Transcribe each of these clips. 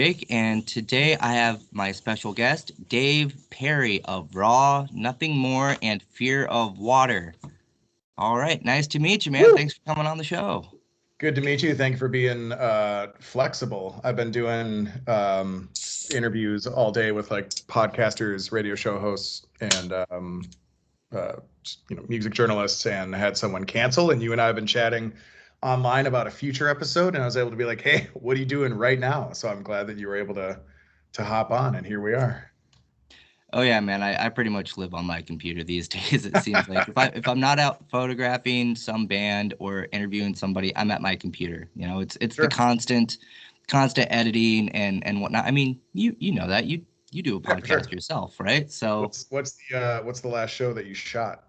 Jake, and today I have my special guest, Dave Perry of Raw, Nothing More, and Fear of Water. All right, nice to meet you, man. Woo! Thanks for coming on the show. Good to meet you. Thank you for being flexible. I've been doing interviews all day with like podcasters, radio show hosts, and uh, music journalists, and had someone cancel. And you and I have been chatting online about a future episode, and I was able to be like, "Hey, what are you doing right now?" So I'm glad that you were able to hop on, and here we are. Oh yeah, man. I pretty much live on my computer these days. It seems like if I'm not out photographing some band or interviewing somebody, I'm at my computer. It's the Sure. constant editing and whatnot. I mean, you know that you do a Yeah, for podcast sure. yourself, right? So What's the last show that you shot?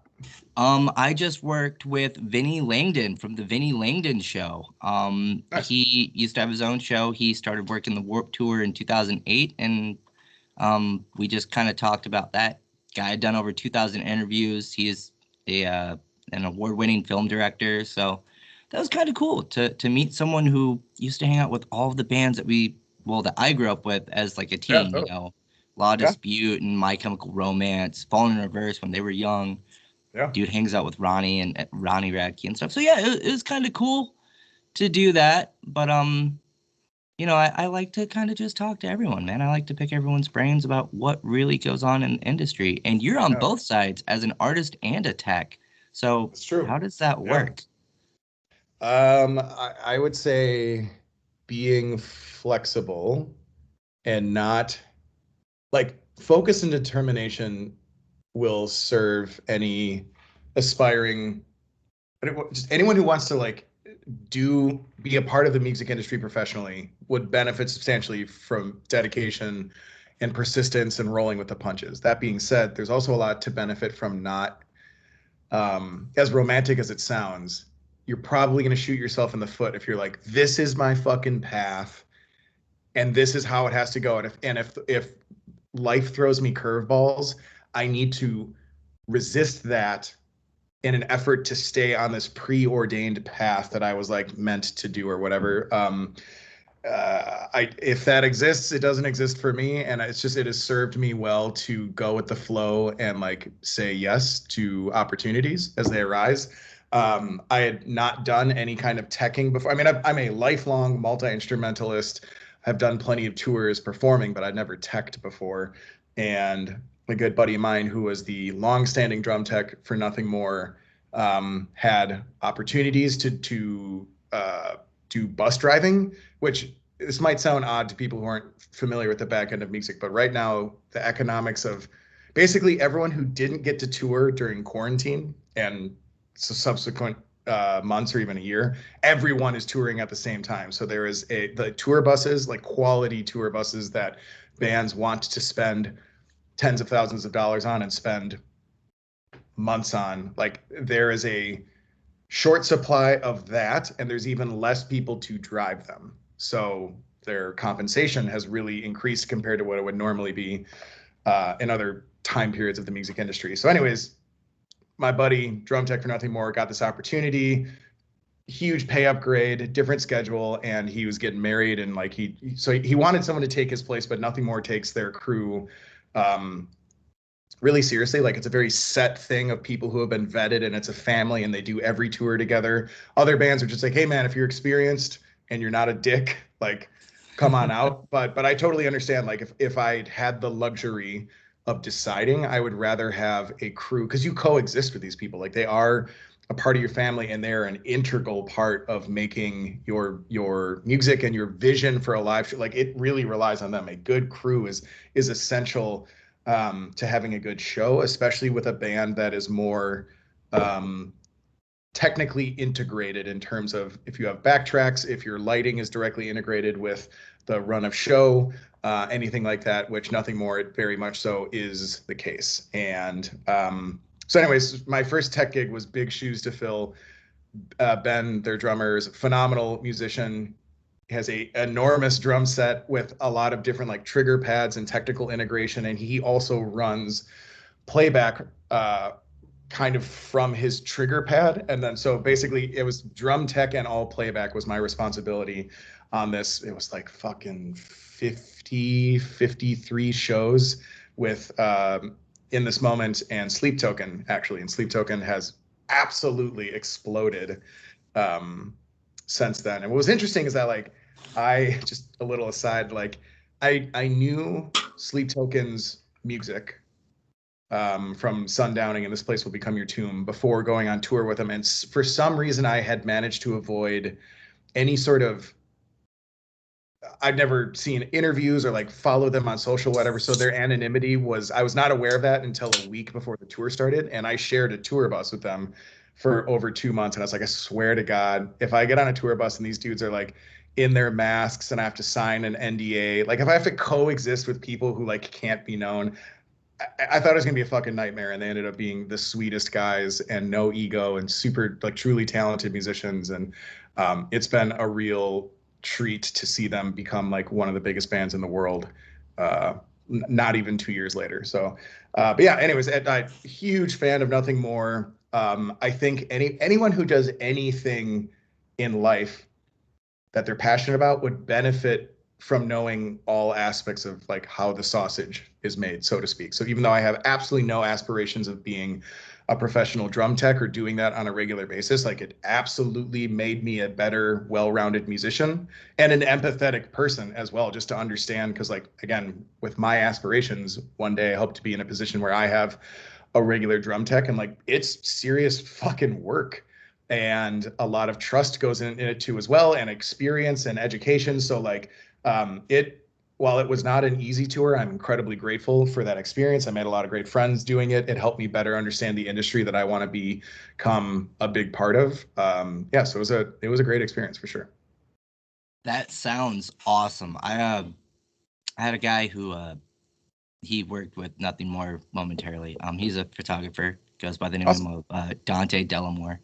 I just worked with Vinny Langdon from the Vinny Langdon Show. Nice. He used to have his own show. He started working the Warp Tour in 2008, and we just kind of talked about that. Guy had done over 2,000 interviews. He is an award-winning film director, so that was kind of cool to meet someone who used to hang out with all of the bands that I grew up with as like a Yeah, teen. totally. Law Yeah, Dispute and My Chemical Romance, Fallen in Reverse when they were young. yeah. Dude hangs out with Ronnie and Ronnie Radke and stuff. So yeah, it was kind of cool to do that. But I like to kind of just talk to everyone, man. I like to pick everyone's brains about what really goes on in the industry. And you're on Yeah, both sides as an artist and a tech. So that's true. how does that Yeah. work? I would say being flexible and not like focus and determination will serve any aspiring, just anyone who wants to like be a part of the music industry professionally would benefit substantially from dedication and persistence and rolling with the punches. That being said, there's also a lot to benefit from not, as romantic as it sounds, you're probably going to shoot yourself in the foot if you're like, this is my fucking path and this is how it has to go. And if life throws me curveballs, I need to resist that in an effort to stay on this preordained path that I was like meant to do or whatever. If that exists, it doesn't exist for me, and it has served me well to go with the flow and like say yes to opportunities as they arise. I had not done any kind of teching before. I mean, I'm a lifelong multi-instrumentalist. I've done plenty of tours performing, but I'd never teched before. And a good buddy of mine who was the long-standing drum tech for Nothing More had opportunities to do bus driving, which this might sound odd to people who aren't familiar with the back end of music, but right now the economics of basically everyone who didn't get to tour during quarantine and subsequent months or even a year, everyone is touring at the same time. So there is the tour buses, like quality tour buses that bands want to spend tens of thousands of dollars on and spend months on. Like there is a short supply of that, and there's even less people to drive them. So their compensation has really increased compared to what it would normally be in other time periods of the music industry. So, anyways, my buddy, drum tech for Nothing More, got this opportunity, huge pay upgrade, different schedule, and he was getting married, and like he wanted someone to take his place, but Nothing More takes their crew really seriously. Like it's a very set thing of people who have been vetted, and it's a family, and they do every tour together. Other bands are just like, hey man, if you're experienced and you're not a dick, like come on out. But I totally understand. Like if I had the luxury of deciding, I would rather have a crew, because you coexist with these people. Like they are a part of your family, and they're an integral part of making your music and your vision for a live show. Like it really relies on them. A good crew is essential to having a good show, especially with a band that is more technically integrated in terms of if you have backtracks, if your lighting is directly integrated with the run of show, anything like that, which Nothing More very much so is the case. And so anyways, my first tech gig was big shoes to fill. Ben, their drummer, is a phenomenal musician, has a enormous drum set with a lot of different like trigger pads and technical integration, and he also runs playback kind of from his trigger pad. And then so basically it was drum tech and all playback was my responsibility on this. It was like fucking 53 shows with In This Moment and Sleep Token, actually. And Sleep Token has absolutely exploded since then. And what was interesting is that like I just a little aside, like I knew Sleep Token's music from Sundowning and This Place Will Become Your Tomb before going on tour with them. And for some reason, I had managed to avoid any sort of. I'd never seen interviews or like follow them on social, whatever. So their anonymity was, I was not aware of that until a week before the tour started. And I shared a tour bus with them for over 2 months. And I was like, I swear to God, if I get on a tour bus and these dudes are like in their masks and I have to sign an NDA, like if I have to coexist with people who like can't be known, I thought it was gonna be a fucking nightmare, and they ended up being the sweetest guys and no ego and super like truly talented musicians. And it's been a real treat to see them become like one of the biggest bands in the world. Not even 2 years later. So, but yeah. Anyways, I'm a huge fan of Nothing More. I think anyone who does anything in life that they're passionate about would benefit from knowing all aspects of like how the sausage is made, so to speak. So even though I have absolutely no aspirations of being a professional drum tech or doing that on a regular basis, like it absolutely made me a better, well-rounded musician and an empathetic person as well, just to understand. Because like, again, with my aspirations, one day I hope to be in a position where I have a regular drum tech, and like it's serious fucking work and a lot of trust goes in it too as well, and experience and education. So like while it was not an easy tour, I'm incredibly grateful for that experience. I made a lot of great friends doing it. It helped me better understand the industry that I want to become a big part of. Yeah, so it was a great experience for sure. That sounds awesome. I had a guy who he worked with Nothing More momentarily. He's a photographer, goes by the name Awesome. of Dante Delamore.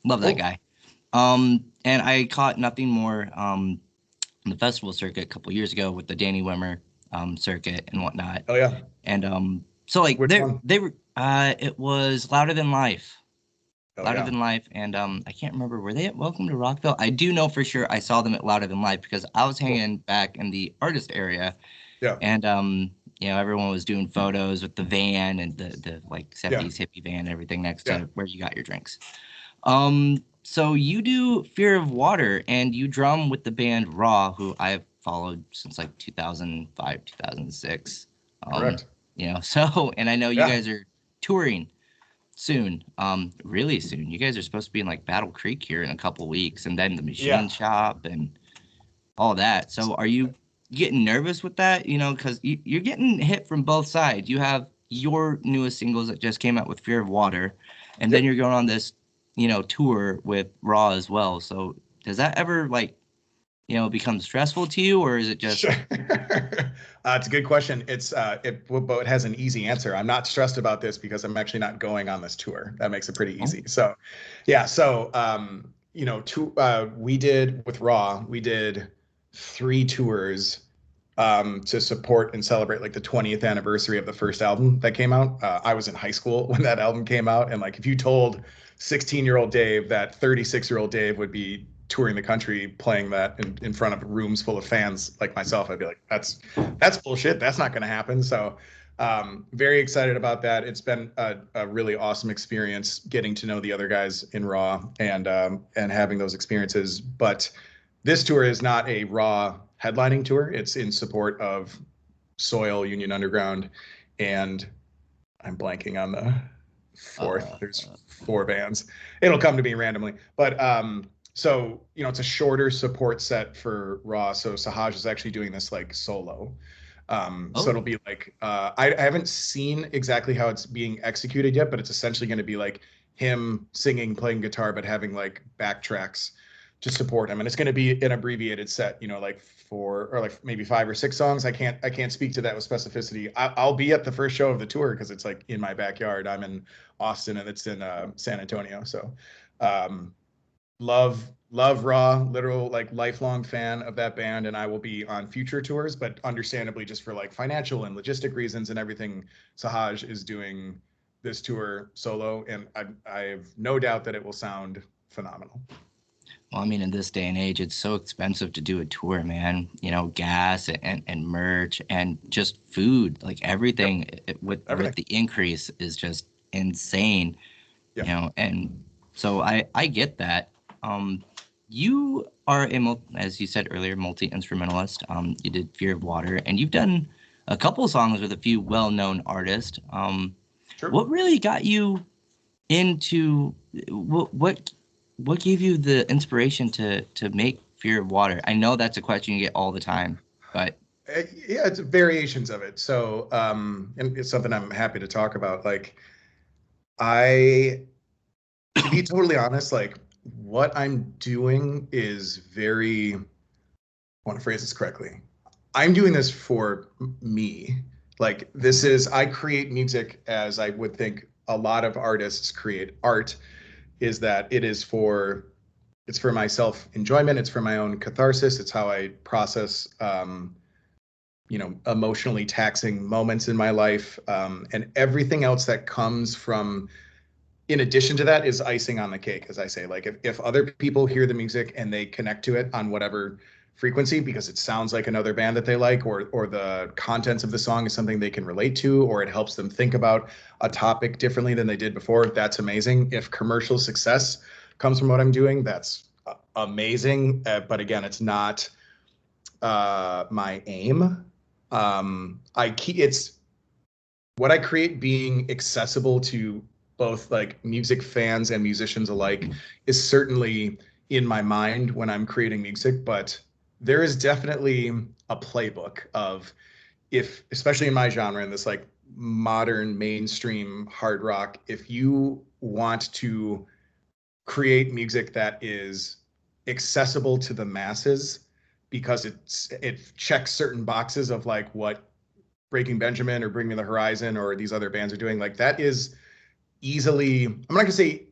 Love that Cool. guy. And I caught Nothing More on the festival circuit a couple years ago with the Danny Wimmer circuit and whatnot. Oh yeah. And so like Which one? they were it was Louder Than Life. Oh Louder yeah. Than Life, and I can't remember, were they at Welcome to Rockville? I do know for sure I saw them at Louder Than Life because I was Cool. hanging back in the artist area, Yeah. and everyone was doing photos with the van and the like 70s hippie van and everything next to where you got your drinks. So you do Fear of Water and you drum with the band Raw, who I've followed since like 2005, 2006. Correct. So, and I know you Yeah. guys are touring soon, really soon. You guys are supposed to be in like Battle Creek here in a couple weeks, and then the Machine Shop and all that. So are you getting nervous with that? Because you're getting hit from both sides. You have your newest singles that just came out with Fear of Water, and then you're going on this, tour with Raw as well. So does that ever become stressful to you, or is it just? Sure. It's a good question. But it has an easy answer. I'm not stressed about this because I'm actually not going on this tour. That makes it pretty easy. So, yeah. So, we did with Raw, we did 3 tours to support and celebrate like the 20th anniversary of the first album that came out. I was in high school when that album came out, and like if you told 16-year-old Dave that 36-year-old Dave would be touring the country playing that in front of rooms full of fans like myself, I'd be like, that's bullshit. That's not going to happen. So very excited about that. It's been a really awesome experience getting to know the other guys in Raw and having those experiences. But this tour is not a Raw headlining tour. It's in support of Soil, Union Underground, and I'm blanking on the fourth. There's 4 bands. It'll come to me randomly. But so it's a shorter support set for Raw. So Sahaj is actually doing this like solo. So it'll be like I haven't seen exactly how it's being executed yet, but it's essentially going to be like him singing, playing guitar, but having like backtracks to support him. And it's going to be an abbreviated set, like 4 or like maybe 5 or 6 songs. I can't speak to that with specificity. I'll be at the first show of the tour because it's like in my backyard. I'm in Austin and it's in San Antonio. So love Raw, literal like lifelong fan of that band, and I will be on future tours, but understandably just for like financial and logistic reasons and everything, Sahaj is doing this tour solo, and I have no doubt that it will sound phenomenal. Well, I mean, in this day and age, it's so expensive to do a tour, man. You know, gas and merch and just food, like Yep, everything with everything. the increase is just insane. You Yep. know, and so I get that. Um, you are as you said earlier, multi instrumentalist. You did Fear of Water, and you've done a couple songs with a few well known artists. Sure. What really got you into what gave you the inspiration to make Fear of Water? I know that's a question you get all the time, but Yeah, it's variations of it. So, and it's something I'm happy to talk about. Like, I, to be totally honest, like what I'm doing is very, I want to phrase this correctly. I'm doing this for me. Like, this is, I create music as I would think a lot of artists create art, is that it is for, it's for my self enjoyment. It's for my own catharsis. It's how I process, emotionally taxing moments in my life, and everything else that comes from in addition to that is icing on the cake, as I say. Like, if other people hear the music and they connect to it on whatever frequency because it sounds like another band that they like, or the contents of the song is something they can relate to, or it helps them think about a topic differently than they did before, that's amazing. If commercial success comes from what I'm doing, that's amazing. But again, it's not my aim. It's what I create being accessible to both like music fans and musicians alike is certainly in my mind when I'm creating music, but there is definitely a playbook of, if especially in my genre, in this like modern mainstream hard rock, if you want to create music that is accessible to the masses because it checks certain boxes of like what Breaking Benjamin or Bring Me the Horizon or these other bands are doing, like that is easily, I'm not gonna say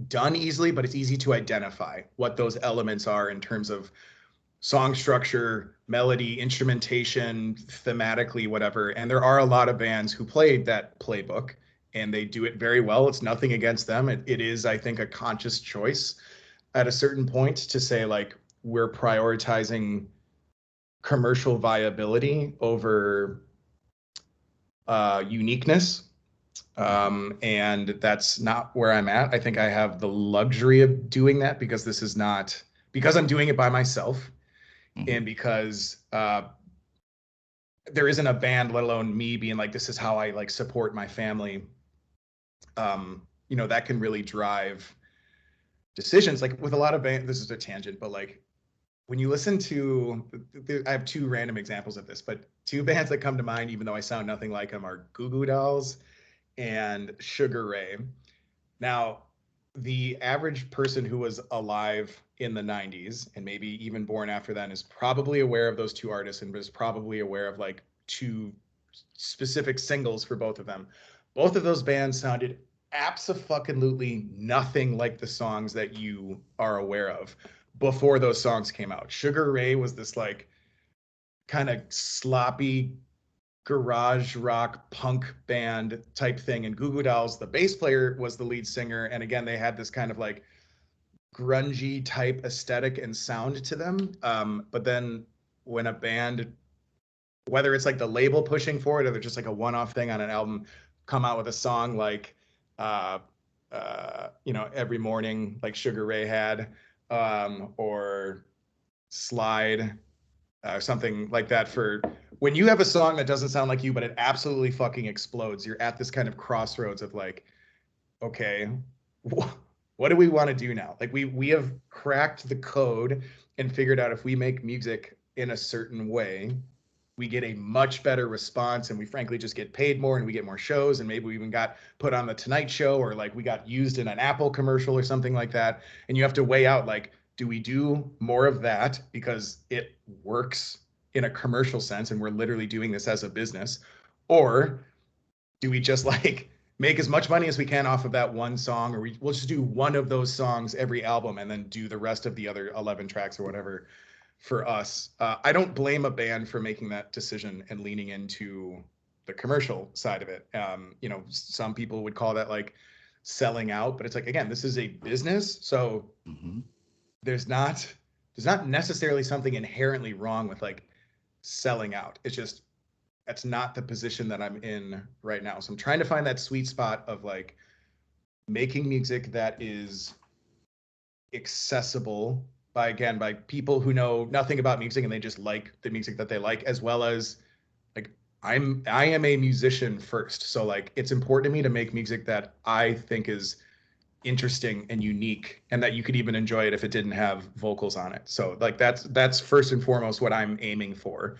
done easily, but it's easy to identify what those elements are in terms of song structure, melody, instrumentation, thematically, whatever. And there are a lot of bands who played that playbook and they do it very well. It's nothing against them. It is, I think, a conscious choice at a certain point to say, like, we're prioritizing commercial viability over uniqueness. And that's not where I'm at. I think I have the luxury of doing that because this is not, because I'm doing it by myself, mhm. and because there isn't a band, let alone me being like, this is how I like support my family. That can really drive decisions. Like with a lot of bands, this is a tangent, but like when you listen to, I have two random examples of this, but two bands that come to mind, even though I sound nothing like them, are Goo Goo Dolls and Sugar Ray. Now, the average person who was alive in the 90s and maybe even born after then is probably aware of those two artists and is probably aware of like two specific singles for both of them. Both of those bands sounded absolutely nothing like the songs that you are aware of before those songs came out. Sugar Ray was this like kind of sloppy garage rock punk band type thing, and Goo Goo Dolls, the bass player was the lead singer, and again they had this kind of like grungy type aesthetic and sound to them. But then when a band, whether it's like the label pushing for it or they're just like a one-off thing on an album, come out with a song like uh Every Morning, like Sugar Ray had, or Slide, something like that. For when you have a song that doesn't sound like you, but it absolutely fucking explodes, you're at this kind of crossroads of like, okay, what do we want to do now? Like we have cracked the code and figured out if we make music in a certain way, we get a much better response, and we frankly just get paid more and we get more shows, and maybe we even got put on the Tonight Show, or like we got used in an Apple commercial or something like that. And you have to weigh out, like, do we do more of that because it works in a commercial sense and we're literally doing this as a business, or do we just like make as much money as we can off of that one song, or we'll just do one of those songs every album and then do the rest of the other 11 tracks or whatever for us. I don't blame a band for making that decision and leaning into the commercial side of it. You know, some people would call that like selling out, but it's like, again, this is a business. So there's not necessarily something inherently wrong with like selling out. It's just, that's not the position that I'm in right now. So I'm trying to find that sweet spot of like making music that is accessible by, again, by people who know nothing about music and they just like the music that they like, as well as like I am a musician first. So like it's important to me to make music that I think is interesting and unique, and that you could even enjoy it if it didn't have vocals on it. So like that's first and foremost what I'm aiming for.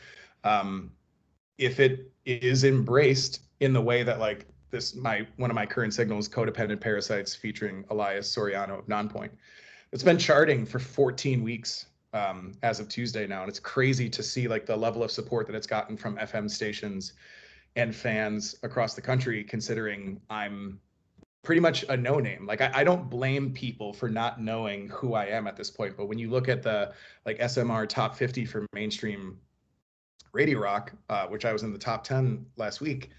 If it is embraced in the way that like this, one of my current singles, Codependent Parasites, featuring Elias Soriano of Nonpoint, it's been charting for 14 weeks as of Tuesday now, and it's crazy to see like the level of support that it's gotten from FM stations and fans across the country, considering I'm pretty much a no name. Like I don't blame people for not knowing who I am at this point, but when you look at the like SMR top 50 for mainstream radio rock, which I was in the top 10 last week,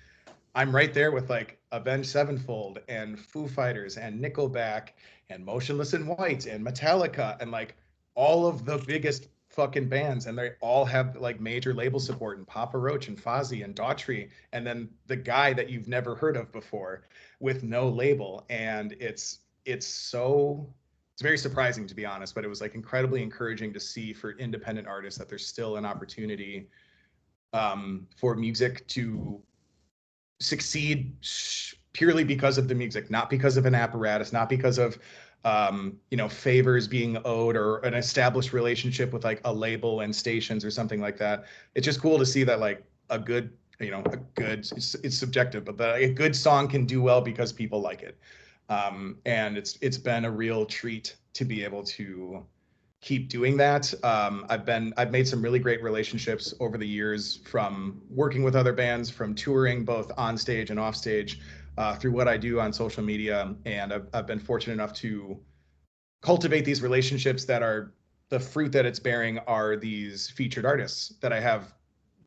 I'm right there with like Avenged Sevenfold and Foo Fighters and Nickelback and Motionless in White and Metallica and like all of the biggest fucking bands, and they all have like major label support, and Papa Roach and Fozzy and Daughtry, and then the guy that you've never heard of before with no label. And it's very surprising, to be honest, but it was like incredibly encouraging to see for independent artists that there's still an opportunity for music to succeed purely because of the music, not because of an apparatus, not because of you know, favors being owed or an established relationship with like a label and stations or something like that. It's just cool to see that like a good, you know, it's subjective, but a good song can do well because people like it. And it's been a real treat to be able to keep doing that. I've made some really great relationships over the years, from working with other bands, from touring both on stage and off stage, through what I do on social media. And I've been fortunate enough to cultivate these relationships that are, the fruit that it's bearing are these featured artists that I have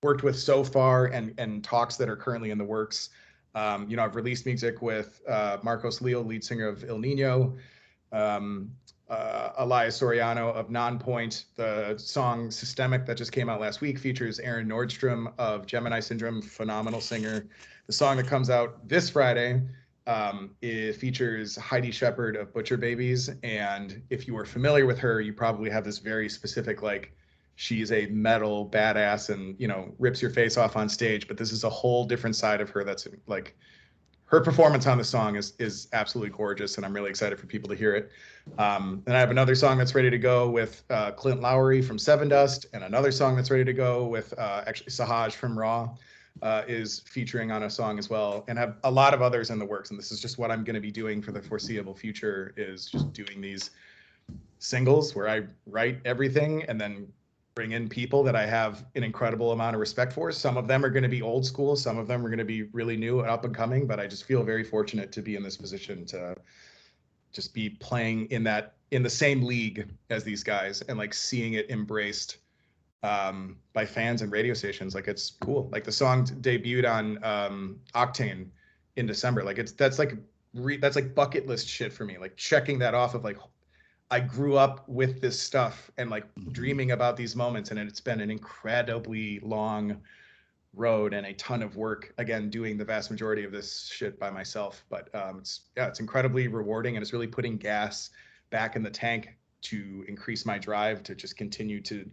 worked with so far, and talks that are currently in the works. You know, I've released music with Marcos Leal, lead singer of Il Nino, Elias Soriano of Nonpoint. The song Systemic that just came out last week features Aaron Nordstrom of Gemini Syndrome, phenomenal singer. The song that comes out this Friday, it features Heidi Shepard of Butcher Babies. And if you are familiar with her, you probably have this very specific, like, she's a metal badass and, you know, rips your face off on stage. But this is a whole different side of her that's like, her performance on the song is absolutely gorgeous, and I'm really excited for people to hear it. And I have another song that's ready to go with Clint Lowry from Sevendust, and another song that's ready to go with actually Sahaj from Raw is featuring on a song as well, and have a lot of others in the works. And this is just what I'm going to be doing for the foreseeable future, is just doing these singles where I write everything and then bring in people that I have an incredible amount of respect for. Some of them are going to be old school, some of them are going to be really new and up and coming, but I just feel very fortunate to be in this position to just be playing in the same league as these guys, and like seeing it embraced by fans and radio stations. Like, it's cool. Like, the song debuted on Octane in December. Like, that's like bucket list shit for me. Like, checking that off of like, I grew up with this stuff and like dreaming about these moments, and it's been an incredibly long road and a ton of work, again, doing the vast majority of this shit by myself. But it's incredibly rewarding, and it's really putting gas back in the tank to increase my drive to just continue to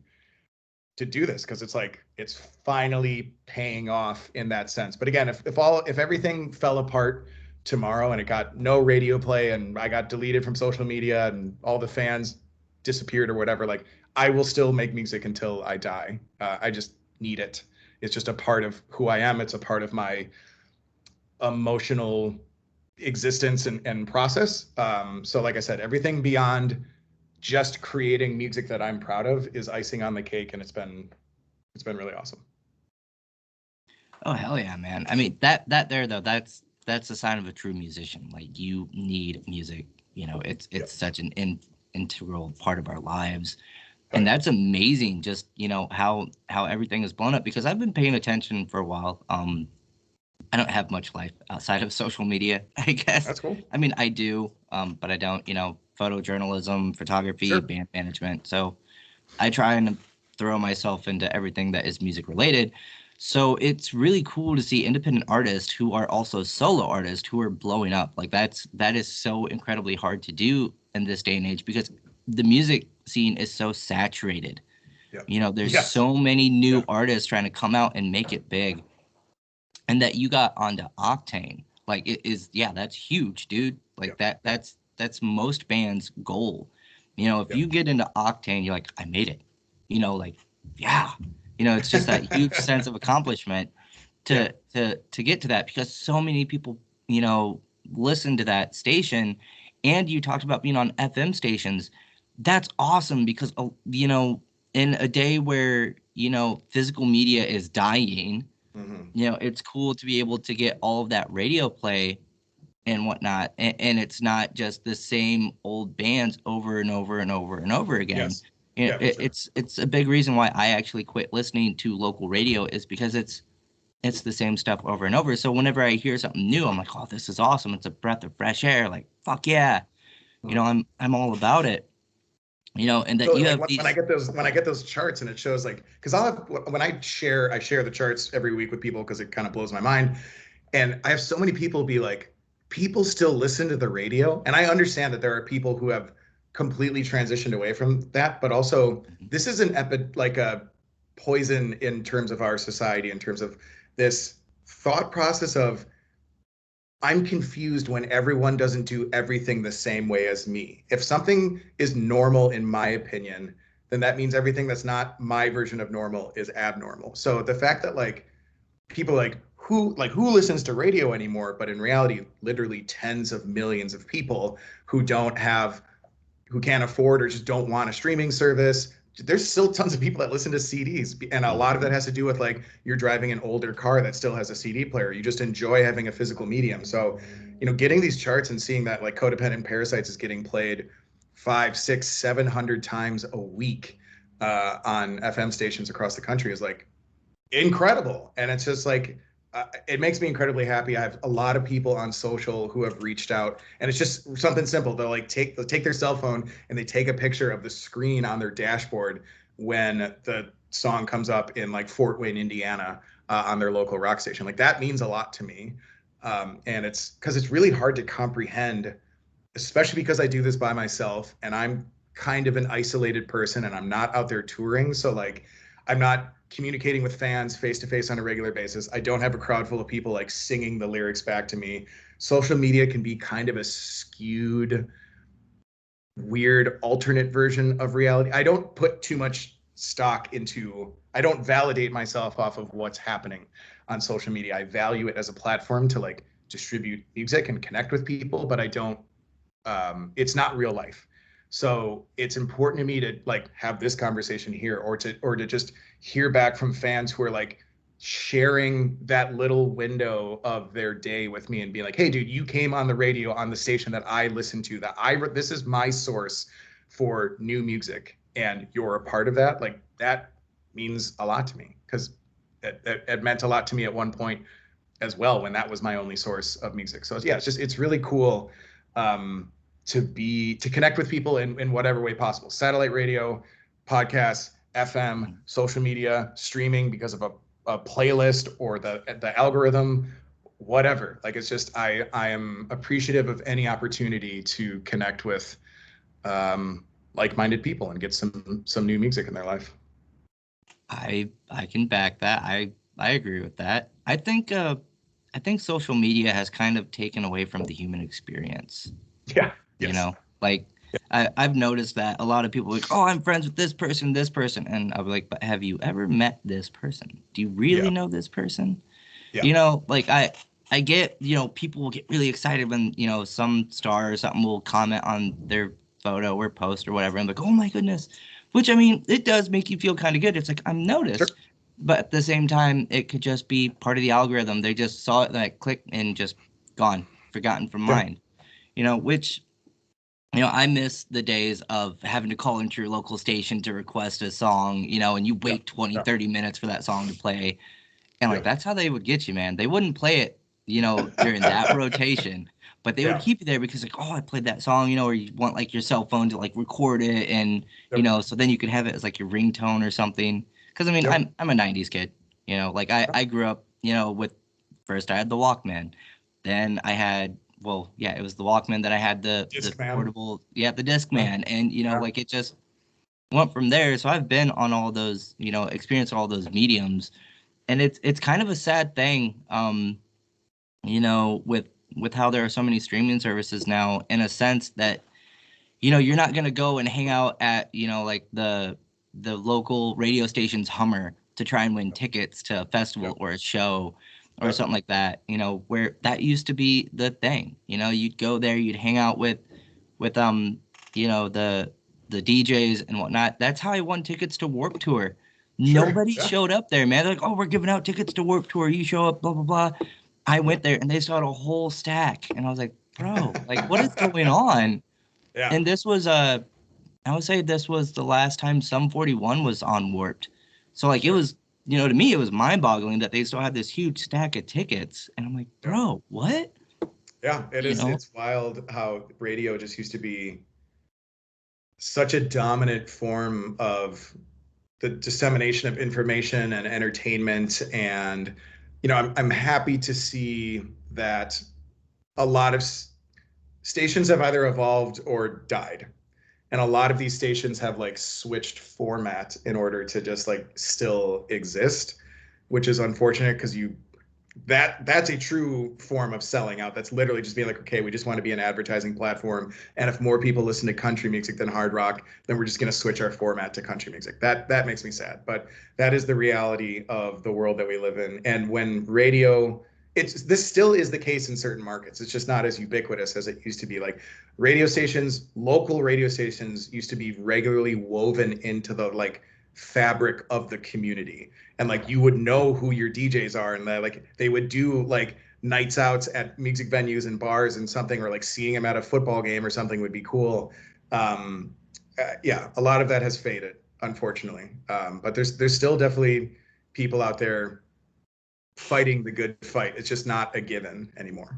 do this, because it's like, it's finally paying off in that sense. But again, if everything fell apart tomorrow and it got no radio play and I got deleted from social media and all the fans disappeared or whatever, like, I will still make music until I die. I just need it. It's just a part of who I am. It's a part of my emotional existence and process. So like I said, everything beyond just creating music that I'm proud of is icing on the cake, and it's been really awesome. Oh, hell yeah, man. I mean, that there though, that's a sign of a true musician. Like, you need music, you know, it's such an integral part of our lives. And that's amazing, just, you know, how everything is blown up, because I've been paying attention for a while. don't have much life outside of social media, I guess. That's cool. I mean, I do, but I don't, photojournalism, photography, Sure. band management. So I try and throw myself into everything that is music related. So it's really cool to see independent artists who are also solo artists who are blowing up. Like that is so incredibly hard to do in this day and age because the music scene is so saturated. Yeah. There's Yes. so many new Yeah. artists trying to come out and make it big. And that you got onto Octane, like it is, yeah, that's huge, dude. Like Yeah. that's most bands' goal. If Yeah. you get into Octane, you're like, I made it. Like, yeah. It's just that huge sense of accomplishment Yeah. to get to that because so many people, listen to that station. And you talked about being on FM stations. That's awesome because in a day where, physical media is dying, Mhm. it's cool to be able to get all of that radio play and whatnot. And it's not just the same old bands over and over and over and over again. Yes. Yeah, for sure. It's a big reason why I actually quit listening to local radio is because it's the same stuff over and over. So whenever I hear something new, I'm like, oh, this is awesome. It's a breath of fresh air. Like, fuck yeah. I'm all about it. And that Totally. you Like have when I get those charts and it shows like because I'll have when I share the charts every week with people because it kind of blows my mind. And I have so many people be like, people still listen to the radio. And I understand that there are people who have completely transitioned away from that, but also this is like a poison in terms of our society, in terms of this thought process of I'm confused when everyone doesn't do everything the same way as me. If something is normal, in my opinion, then that means everything that's not my version of normal is abnormal. So the fact that like people who listens to radio anymore, but in reality, literally tens of millions of people who can't afford or just don't want a streaming service. There's still tons of people that listen to CDs, and a lot of that has to do with like you're driving an older car that still has a CD player. You just enjoy having a physical medium. So, getting these charts and seeing that like Codependent Parasites is getting played 500, 600, 700 times a week on FM stations across the country is like incredible. And it's just like it makes me incredibly happy. I have a lot of people on social who have reached out, and it's just something simple. They'll take their cell phone and they take a picture of the screen on their dashboard when the song comes up in like Fort Wayne, Indiana, on their local rock station. Like that means a lot to me, and it's because it's really hard to comprehend, especially because I do this by myself and I'm kind of an isolated person and I'm not out there touring. So like I'm not communicating with fans face to face on a regular basis. I don't have a crowd full of people like singing the lyrics back to me. Social media can be kind of a skewed, weird alternate version of reality. I don't put too much stock into, I don't validate myself off of what's happening on social media. I value it as a platform to like distribute music and connect with people, but I don't, it's not real life. So it's important to me to like have this conversation here or to just hear back from fans who are like sharing that little window of their day with me and being like, hey dude, you came on the radio on the station that I listen to, this is my source for new music and you're a part of that. Like that means a lot to me because it meant a lot to me at one point as well when that was my only source of music. So yeah, it's really cool to connect with people in whatever way possible. Satellite radio, podcasts, FM, social media, streaming because of a playlist or the algorithm, whatever. Like it's just I am appreciative of any opportunity to connect with like-minded people and get some new music in their life. I can back that. I agree with that. I think social media has kind of taken away from the human experience. Yeah. Yes. Like I've noticed that a lot of people are like, oh, I'm friends with this person, and I'll be like, but have you ever met this person? Do you really know this person? Yeah. Like I get, people will get really excited when, some star or something will comment on their photo or post or whatever. I'm like, oh my goodness. Which, I mean, it does make you feel kind of good. It's like, I'm noticed. Sure. But at the same time, it could just be part of the algorithm. They just saw it, like, click and just gone, forgotten from mind. Which, I miss the days of having to call into your local station to request a song, and you wait 20, 30 minutes for that song to play. And, like, that's how they would get you, man. They wouldn't play it during that rotation. But they would Yeah. keep you there because like, oh, I played that song, or you want like your cell phone to like record it and Yep. so then you could have it as like your ringtone or something. Because I mean, Yep. I'm a '90s kid, like I grew up, with first I had the Walkman, then I had well, yeah, it was the Walkman that I had the Discman. portable, yeah, the Discman, and Yeah. like it just went from there. So I've been on all those, experienced all those mediums, and it's kind of a sad thing, with how there are so many streaming services now, in a sense that you're not going to go and hang out at like the local radio station's Hummer to try and win tickets to a festival Yep. or a show or Yep. something like that, where that used to be the thing. You'd go there, you'd hang out with the DJs and whatnot. That's how I won tickets to Warped Tour. Sure. Nobody Yeah. showed up there, man. They're like, oh, we're giving out tickets to Warped Tour. You show up, blah blah blah. I went there and they still had a whole stack, and I was like, bro, like what is going on? Yeah. And this was I would say this was the last time Sum 41 was on Warped. So like it Sure. was, to me it was mind-boggling that they still had this huge stack of tickets. And I'm like, Yep. bro, what? Yeah. It You is. know? It's wild how radio just used to be such a dominant form of the dissemination of information and entertainment. And I'm happy to see that a lot of stations have either evolved or died, and a lot of these stations have like switched format in order to just like still exist, which is unfortunate because that's a true form of selling out. That's literally just being like, okay, we just want to be an advertising platform, and if more people listen to country music than hard rock, then we're just going to switch our format to country music. That makes me sad, but that is the reality of the world that we live in. And when radio, this still is the case in certain markets. It's just not as ubiquitous as it used to be. Like local radio stations used to be regularly woven into the like fabric of the community, and like you would know who your DJs are, and like they would do like nights outs at music venues and bars and something, or like seeing them at a football game or something would be cool. um yeah, a lot of that has faded, unfortunately. But there's still definitely people out there fighting the good fight. It's just not a given anymore.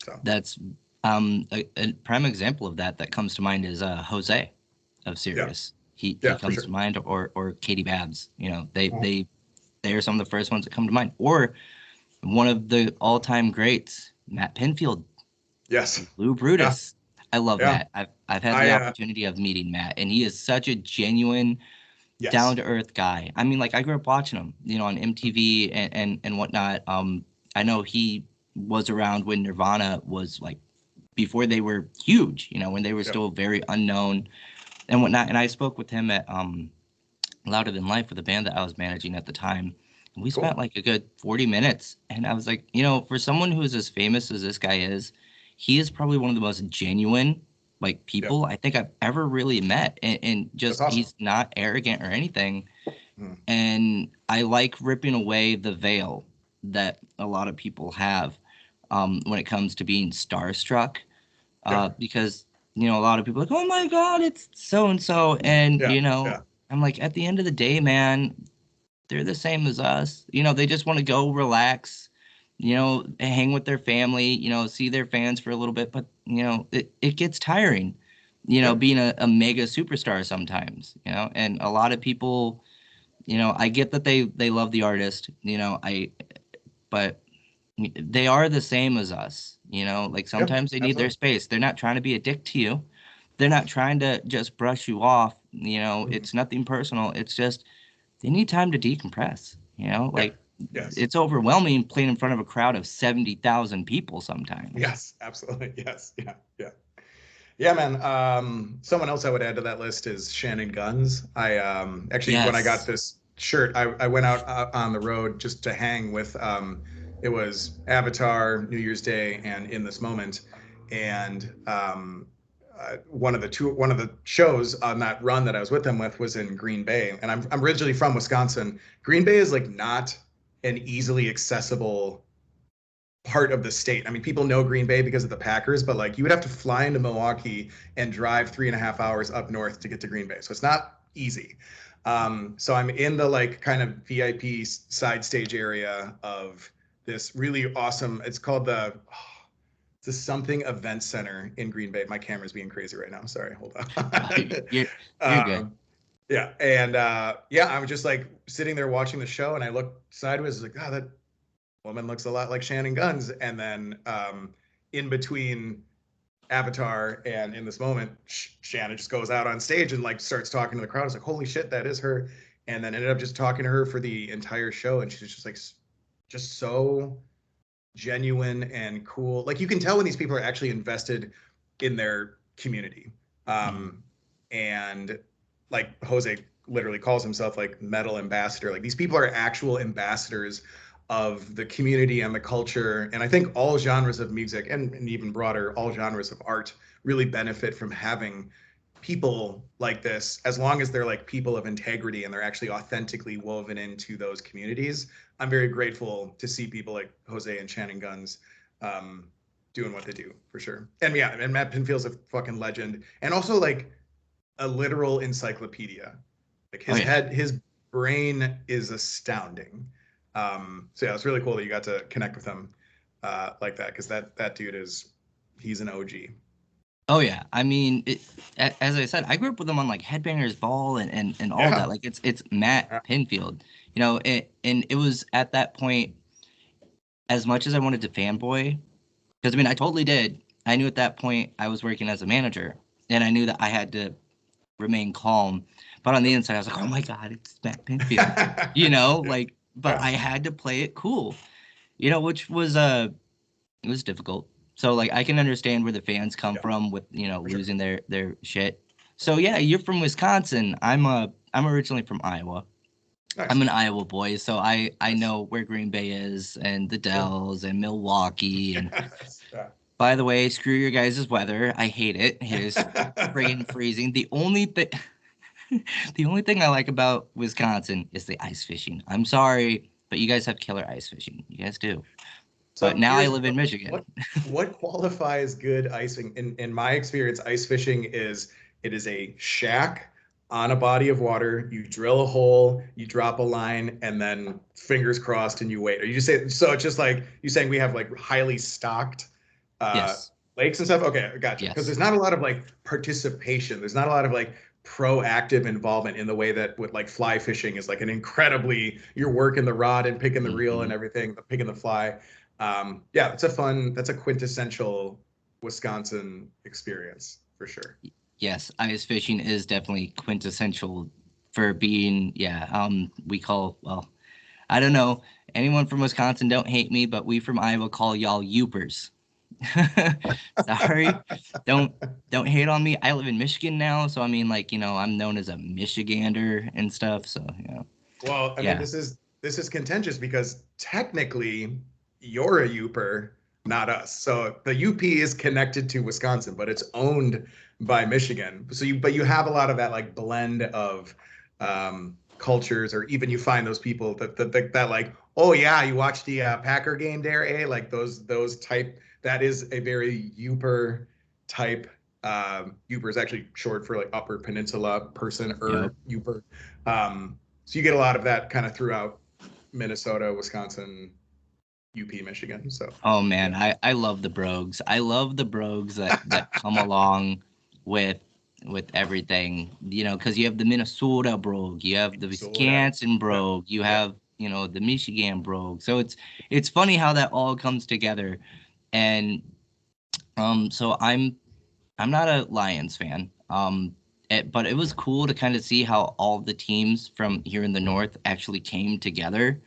So That's a prime example of that comes to mind is Jose of yeah. Sirius. He Yeah, for comes sure. to mind, or Katie Babs. They Mhm. they are some of the first ones that come to mind. Or one of the all-time greats, Matt Pinfield, Yes. Lou Yeah. Brutus. I love Yeah. Matt. I've had the I opportunity of meeting Matt, and he is such a genuine, Yes. down-to-earth guy. I mean, like I grew up watching him, on MTV and whatnot. I know he was around when Nirvana was like before they were huge, when they were Yep. still very unknown and whatnot. And I spoke with him at Louder Than Life with a band that I was managing at the time. And we spent Cool. like a good 40 minutes. And I was like, for someone who's as famous as this guy is, he is probably one of the most genuine like Yep. people I think I've ever really met. And That's just awesome. he's not arrogant or anything. Mm. And I like ripping away the veil that a lot of people have when it comes to being starstruck. Yeah. Because a lot of people are like, oh my God, it's so and so, and Yeah. Yeah. I'm like, at the end of the day, man, they're the same as us. They just want to go relax, hang with their family, see their fans for a little bit, but it gets tiring, Yep. being a mega superstar sometimes, and a lot of people, I get that they love the artist, but they are the same as us, like Yep. sometimes they need their Absolutely. space. They're not trying to be a dick to you. They're not trying to just brush you off. Mhm. It's nothing personal. It's just they need time to decompress, Yeah. like Yes. it's overwhelming playing in front of a crowd of 70,000 people sometimes. Yes. Absolutely. Yes. Yeah. Yeah. Yeah, man. Someone else I would add to that list is Shannon Guns. I actually, when I got Yes. this shirt, I went out on the road just to hang with. It was Avatar, New Year's Day, and In This Moment, and one of the shows on that run that I was with them with was in Green Bay, and I'm originally from Wisconsin. Green Bay is like not an easily accessible part of the state. I mean, people know Green Bay because of the Packers, but like you would have to fly into Milwaukee and drive 3.5 hours up north to get to Green Bay. So it's not easy. So I'm in the like kind of VIP side stage area of this really awesome. It's called the it's a something event center in Green Bay. My camera's being crazy right now. Sorry, hold on. you're you're good. Yeah, and yeah, I'm just like sitting there watching the show, and I look sideways, like, oh, that woman looks a lot like Shannon Guns. And then in between Avatar and in this moment, Shannon just goes out on stage and like starts talking to the crowd. It's like, holy shit, that is her. And then ended up just talking to her for the entire show, and she's just like, just so genuine and cool. Like you can tell when these people are actually invested in their community. And like Jose literally calls himself like metal ambassador. Like these people are actual ambassadors of the community and the culture. And I think all genres of music and even broader, all genres of art really benefit from having people like this, as long as they're like people of integrity and they're actually authentically woven into those communities. I'm very grateful to see people like Jose and Shannon Guns doing what they do, for sure. And yeah, and Matt Pinfield's a fucking legend, and also like a literal encyclopedia. Like his head, his brain is astounding. So yeah, it's really cool that you got to connect with him like that, because that dude he's an OG. Oh yeah, I mean, as I said, I grew up with him on like Headbangers Ball and all that. Like it's Matt Pinfield, you know. And it was at that point, as much as I wanted to fanboy, because I mean, I totally did. I knew at that point I was working as a manager, and I knew that I had to remain calm. But on the inside, I was like, oh my god, it's Matt Pinfield, you know, like. But I had to play it cool, you know, which was it was difficult. So like I can understand where the fans come from with, you know, losing their shit. So yeah, you're from Wisconsin. I'm originally from Iowa. Nice. I'm an Iowa boy, so I know where Green Bay is and the Dells and Milwaukee and by the way, screw your guys' weather. I hate it. It is friggin' freezing. The only thing I like about Wisconsin is the ice fishing. I'm sorry, but you guys have killer ice fishing. You guys do. So but now I live in Michigan. What qualifies good ice fishing? In my experience, ice fishing is a shack on a body of water. You drill a hole, you drop a line, and then fingers crossed and you wait. Or you just say, so it's just like you saying we have like highly stocked lakes and stuff? Okay, I got you. Because there's not a lot of like participation. There's not a lot of like proactive involvement in the way that with like fly fishing is like an incredibly, you're working the rod and picking the reel and everything, picking the fly. Yeah, that's a quintessential Wisconsin experience for sure. Yes, ice fishing is definitely quintessential for being, we call, well, I don't know, anyone from Wisconsin don't hate me, but we from Iowa call y'all Yoopers. Sorry, don't hate on me. I live in Michigan now, so I mean, like, you know, I'm known as a Michigander and stuff, so, you know. Well, I mean, this is contentious because technically you're a Yooper, not us. So the UP is connected to Wisconsin, but it's owned by Michigan. So you have a lot of that like blend of cultures, or even you find those people that like, oh yeah, you watch the Packer game there, eh? Like those type. That is a very Yooper type. Yooper is actually short for like Upper Peninsula person, Yooper. So you get a lot of that kind of throughout Minnesota, Wisconsin, UP, Michigan. So. Oh man, I love the brogues. I love the brogues that come along with everything, you know, because you have the Minnesota brogue, you have the Wisconsin brogue, you have, you know, the Michigan brogue. So it's funny how that all comes together. And so I'm not a Lions fan. But it was cool to kind of see how all the teams from here in the North actually came together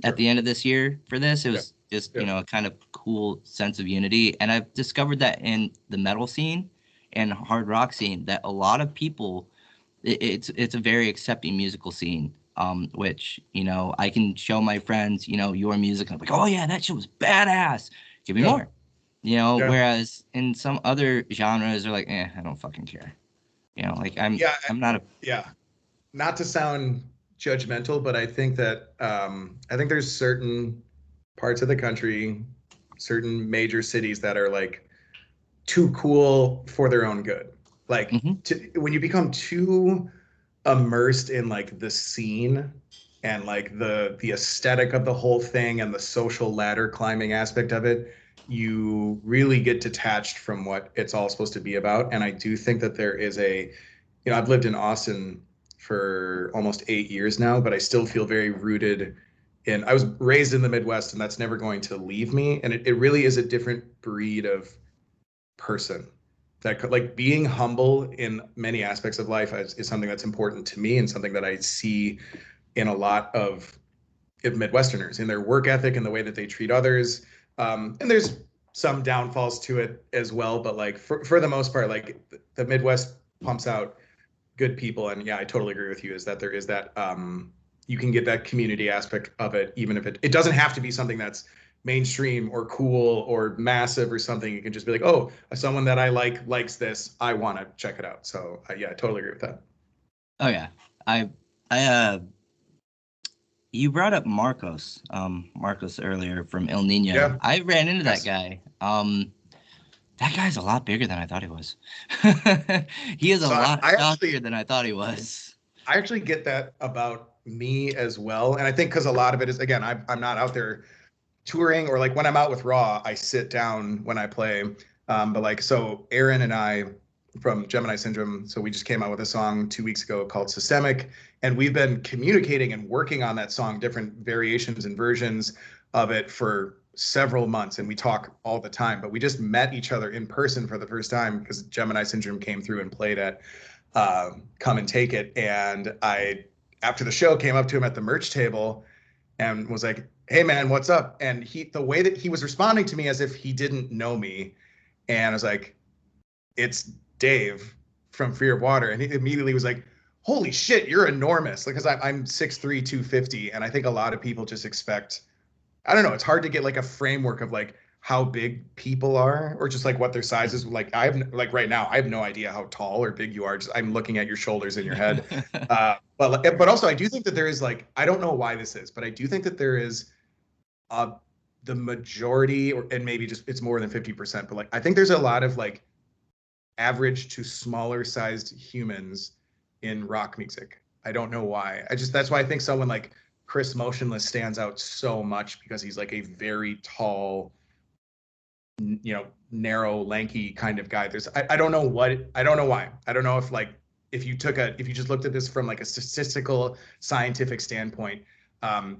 at the end of this year for this. It was just, you know, a kind of cool sense of unity. And I've discovered that in the metal scene and hard rock scene, that a lot of people, it's a very accepting musical scene, which, you know, I can show my friends, you know, your music. And I'm like, oh yeah, that shit was badass. Give me more. You know, whereas in some other genres, they're like, I don't fucking care. You know, like I'm not a. Not to sound judgmental, but I think that I think there's certain parts of the country, certain major cities that are like too cool for their own good. Like when you become too immersed in like the scene and like the aesthetic of the whole thing and the social ladder climbing aspect of it, you really get detached from what it's all supposed to be about. And I do think that there is I've lived in Austin for almost 8 years now, but I still feel very rooted in, I was raised in the Midwest, and that's never going to leave me. And it really is a different breed of person that could, like, being humble in many aspects of life is something that's important to me, and something that I see in a lot of Midwesterners in their work ethic and the way that they treat others. And there's some downfalls to it as well, but like for the most part, like the Midwest pumps out good people. And yeah, I totally agree with you, is that there is that you can get that community aspect of it, even if it doesn't have to be something that's mainstream or cool or massive or something. You can just be like, oh, someone that I likes this, I want to check it out. So yeah, I totally agree with that. Oh yeah, I you brought up Marcos earlier from El Nino. Yeah. I ran into Yes. that guy. That guy's a lot bigger than I thought he was. He is a So lot I stockier actually than I thought he was. I actually get that about me as well. And I think because a lot of it is, again, I'm not out there touring, or like when I'm out with Raw, I sit down when I play. But like, so Aaron and I from Gemini Syndrome, so we just came out with a song 2 weeks ago called Systemic. And we've been communicating and working on that song, different variations and versions of it, for several months. And we talk all the time, but we just met each other in person for the first time because Gemini Syndrome came through and played at Come and Take It. And I, after the show, came up to him at the merch table and was like, hey man, what's up? And the way that he was responding to me, as if he didn't know me. And I was like, it's Dave from Fear of Water. And he immediately was like, holy shit, you're enormous. Because I'm 6'3", 250. And I think a lot of people just expect, I don't know, it's hard to get like a framework of like how big people are, or just like what their size is. Like I have, like right now, I have no idea how tall or big you are. Just, I'm looking at your shoulders and your head. But also I do think that there is, like, I don't know why this is, but I do think that there is the majority, and maybe just it's more than 50%, but like I think there's a lot of like average to smaller sized humans in rock music. I don't know why. That's why I think someone like Chris Motionless stands out so much, because he's like a very tall, narrow, lanky kind of guy. I don't know what, I don't know why. I don't know if like, if you just looked at this from like a statistical scientific standpoint,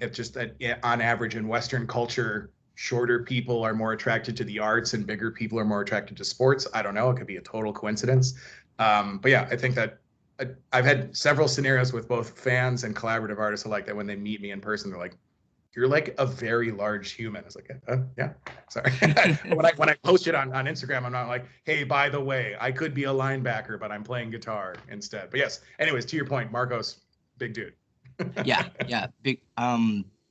if just that on average in Western culture, shorter people are more attracted to the arts and bigger people are more attracted to sports. I don't know. It could be a total coincidence. But yeah, I think that I've had several scenarios with both fans and collaborative artists alike that when they meet me in person, they're like, you're like a very large human. I was like, yeah, sorry. when I post it on Instagram, I'm not like, hey, by the way, I could be a linebacker, but I'm playing guitar instead. But yes, anyways, to your point, Marcos, big dude. Yeah, big.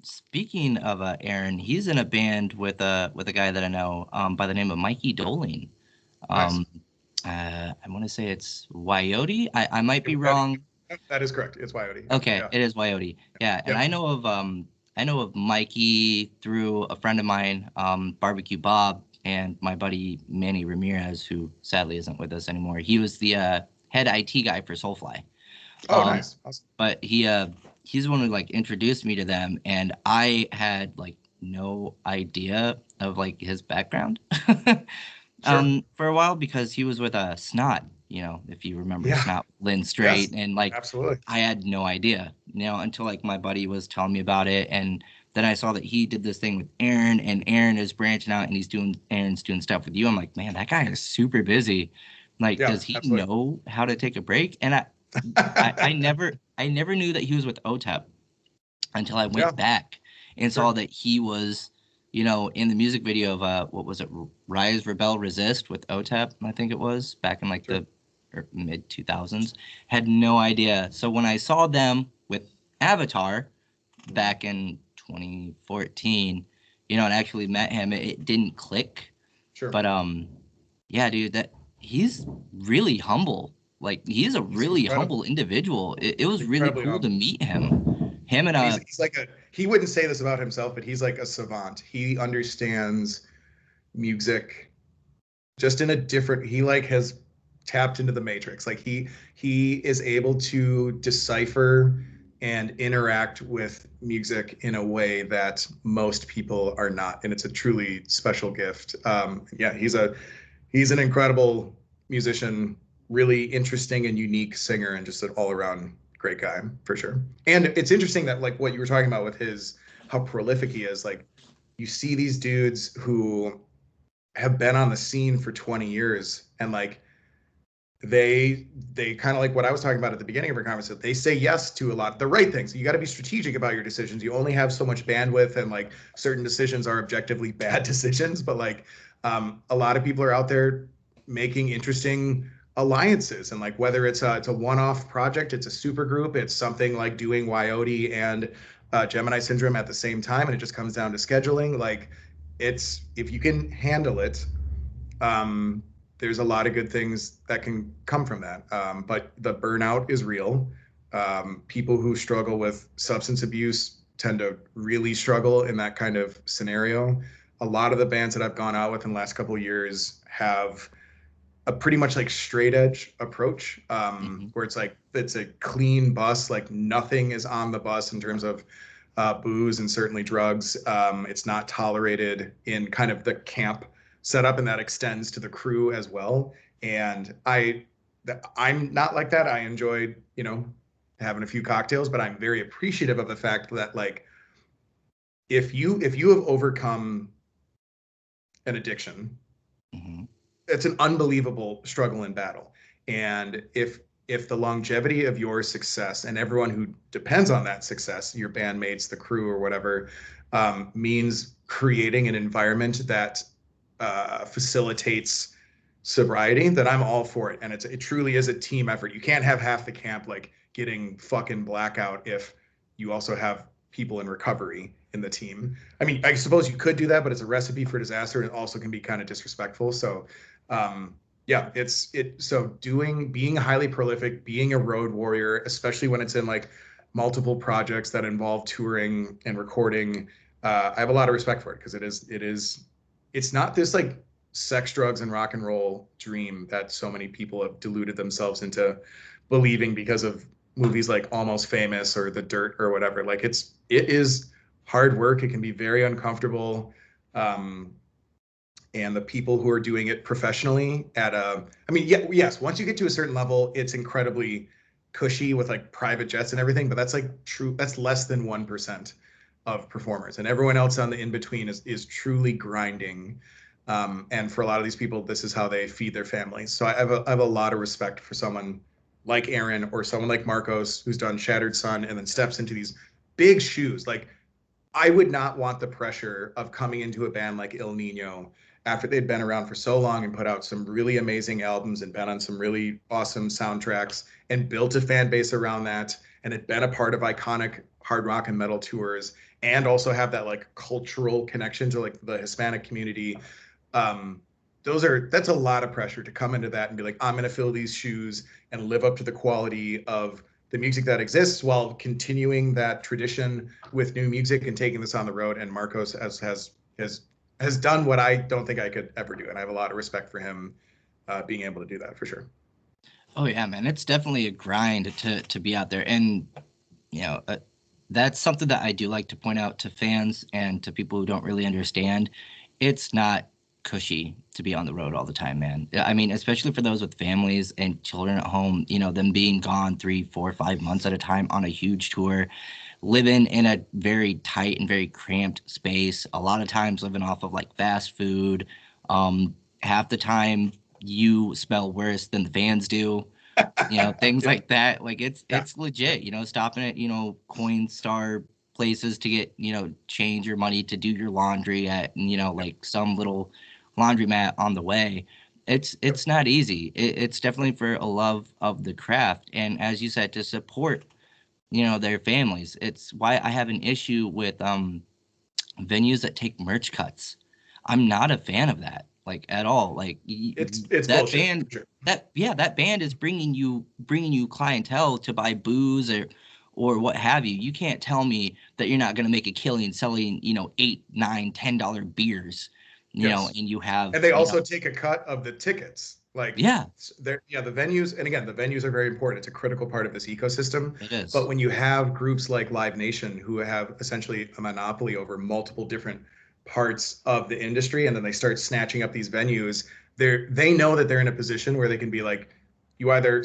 Speaking of Aaron, he's in a band with a guy that I know by the name of Mikey Doling. Nice. I want to say it's Wyote. I might be wrong. That is correct. It's Wyote. Okay, Yeah. it is Wyote. Yeah, and Yep. I know of Mikey through a friend of mine, Barbecue Bob, and my buddy Manny Ramirez, who sadly isn't with us anymore. He was the head IT guy for Soulfly. Oh, nice. Awesome. But he's the one who like introduced me to them, and I had like no idea of like his background Sure. for a while, because he was with Snot, if you remember. Yeah. Snot, Lynn Straight. Yes, And like absolutely. I had no idea, until like my buddy was telling me about it. And then I saw that he did this thing with Aaron, and Aaron is branching out and Aaron's doing stuff with you. I'm like, man, that guy is super busy. Like, Yeah, does he absolutely. know how to take a break? And I never knew that he was with OTEP until I Yeah, went back and saw sure. that he was, in the music video of what was it, Rise, Rebel, Resist with OTEP, I think it was, back in like Sure. the mid 2000s. Had no idea. So when I saw them with Avatar back in 2014, and actually met him, it didn't click. Sure. But yeah, dude, that he's really humble. Like, he's a really humble individual. It was really Incredibly cool to humble. meet him. Him and He's like he wouldn't say this about himself, but he's like a savant. He understands music just in a different, he like has tapped into the matrix. Like he is able to decipher and interact with music in a way that most people are not, and it's a truly special gift. Yeah, he's an incredible musician, really interesting and unique singer, and just an all-around great guy for sure. And it's interesting that like what you were talking about with his how prolific he is. Like you see these dudes who have been on the scene for 20 years and like they kind of like what I was talking about at the beginning of our conversation. They say yes to a lot of the right things. You got to be strategic about your decisions. You only have so much bandwidth, and like certain decisions are objectively bad decisions. But like a lot of people are out there making interesting alliances, and like whether it's a one-off project, it's a super group, it's something like doing Wyote and Gemini Syndrome at the same time, and it just comes down to scheduling. Like it's if you can handle it. Um, there's a lot of good things that can come from that. But the burnout is real. People who struggle with substance abuse tend to really struggle in that kind of scenario. A lot of the bands that I've gone out with in the last couple of years have a pretty much like straight edge approach, Hmm. where it's like it's a clean bus, like nothing is on the bus in terms of booze and certainly drugs. It's not tolerated in kind of the camp setup, and that extends to the crew as well. And I'm not like that. I enjoy, having a few cocktails, but I'm very appreciative of the fact that like if you have overcome an addiction, Hmm. it's an unbelievable struggle and battle. And if the longevity of your success and everyone who depends on that success, your bandmates, the crew, or whatever, means creating an environment that facilitates sobriety, then I'm all for it. And it truly is a team effort. You can't have half the camp like getting fucking blackout if you also have people in recovery in the team. I mean, I suppose you could do that, but it's a recipe for disaster, and it also can be kind of disrespectful. So yeah, so being highly prolific, being a road warrior, especially when it's in like multiple projects that involve touring and recording, I have a lot of respect for it because it's not this like sex, drugs, and rock and roll dream that so many people have deluded themselves into believing because of movies like Almost Famous or The Dirt or whatever. Like it is hard work. It can be very uncomfortable. Um, and the people who are doing it professionally I mean, yeah, yes, once you get to a certain level, it's incredibly cushy with like private jets and everything, but that's less than 1% of performers, and everyone else on the in between is truly grinding. And for a lot of these people, this is how they feed their families. So I have a lot of respect for someone like Aaron or someone like Marcos, who's done Shattered Sun and then steps into these big shoes. Like I would not want the pressure of coming into a band like Il Nino after they'd been around for so long and put out some really amazing albums and been on some really awesome soundtracks and built a fan base around that, and had been a part of iconic hard rock and metal tours, and also have that like cultural connection to like the Hispanic community. um that's a lot of pressure to come into that and be like, I'm going to fill these shoes and live up to the quality of the music that exists while continuing that tradition with new music and taking this on the road. And Marcos has done what I don't think I could ever do, and I have a lot of respect for him being able to do that for sure. Oh yeah, man, it's definitely a grind to be out there, and you know, that's something that I do like to point out to fans and to people who don't really understand. It's not cushy to be on the road all the time, man. I mean, especially for those with families and children at home, them being gone 3, 4, 5 months at a time on a huge tour, living in a very tight and very cramped space, a lot of times living off of like fast food. Half the time you smell worse than the fans do, things Yeah, like that. Like it's yeah, it's legit, stopping at, Coinstar places to get, change your money to do your laundry at, like some little laundromat on the way. It's yep. it's not easy. It's definitely for a love of the craft. And as you said, to support, their families. It's why I have an issue with venues that take merch cuts. I'm not a fan of that, like at all. Like It's that bullshit band, for sure. that band is bringing you clientele to buy booze or what have you. You can't tell me that you're not going to make a killing selling, $8, $9, $10 beers, Yes, and you have, and they also take a cut of the tickets. Like, Yeah, the venues, and again, the venues are very important. It's a critical part of this ecosystem. it is. But when you have groups like Live Nation who have essentially a monopoly over multiple different parts of the industry, and then they start snatching up these venues, they know that they're in a position where they can be like, you either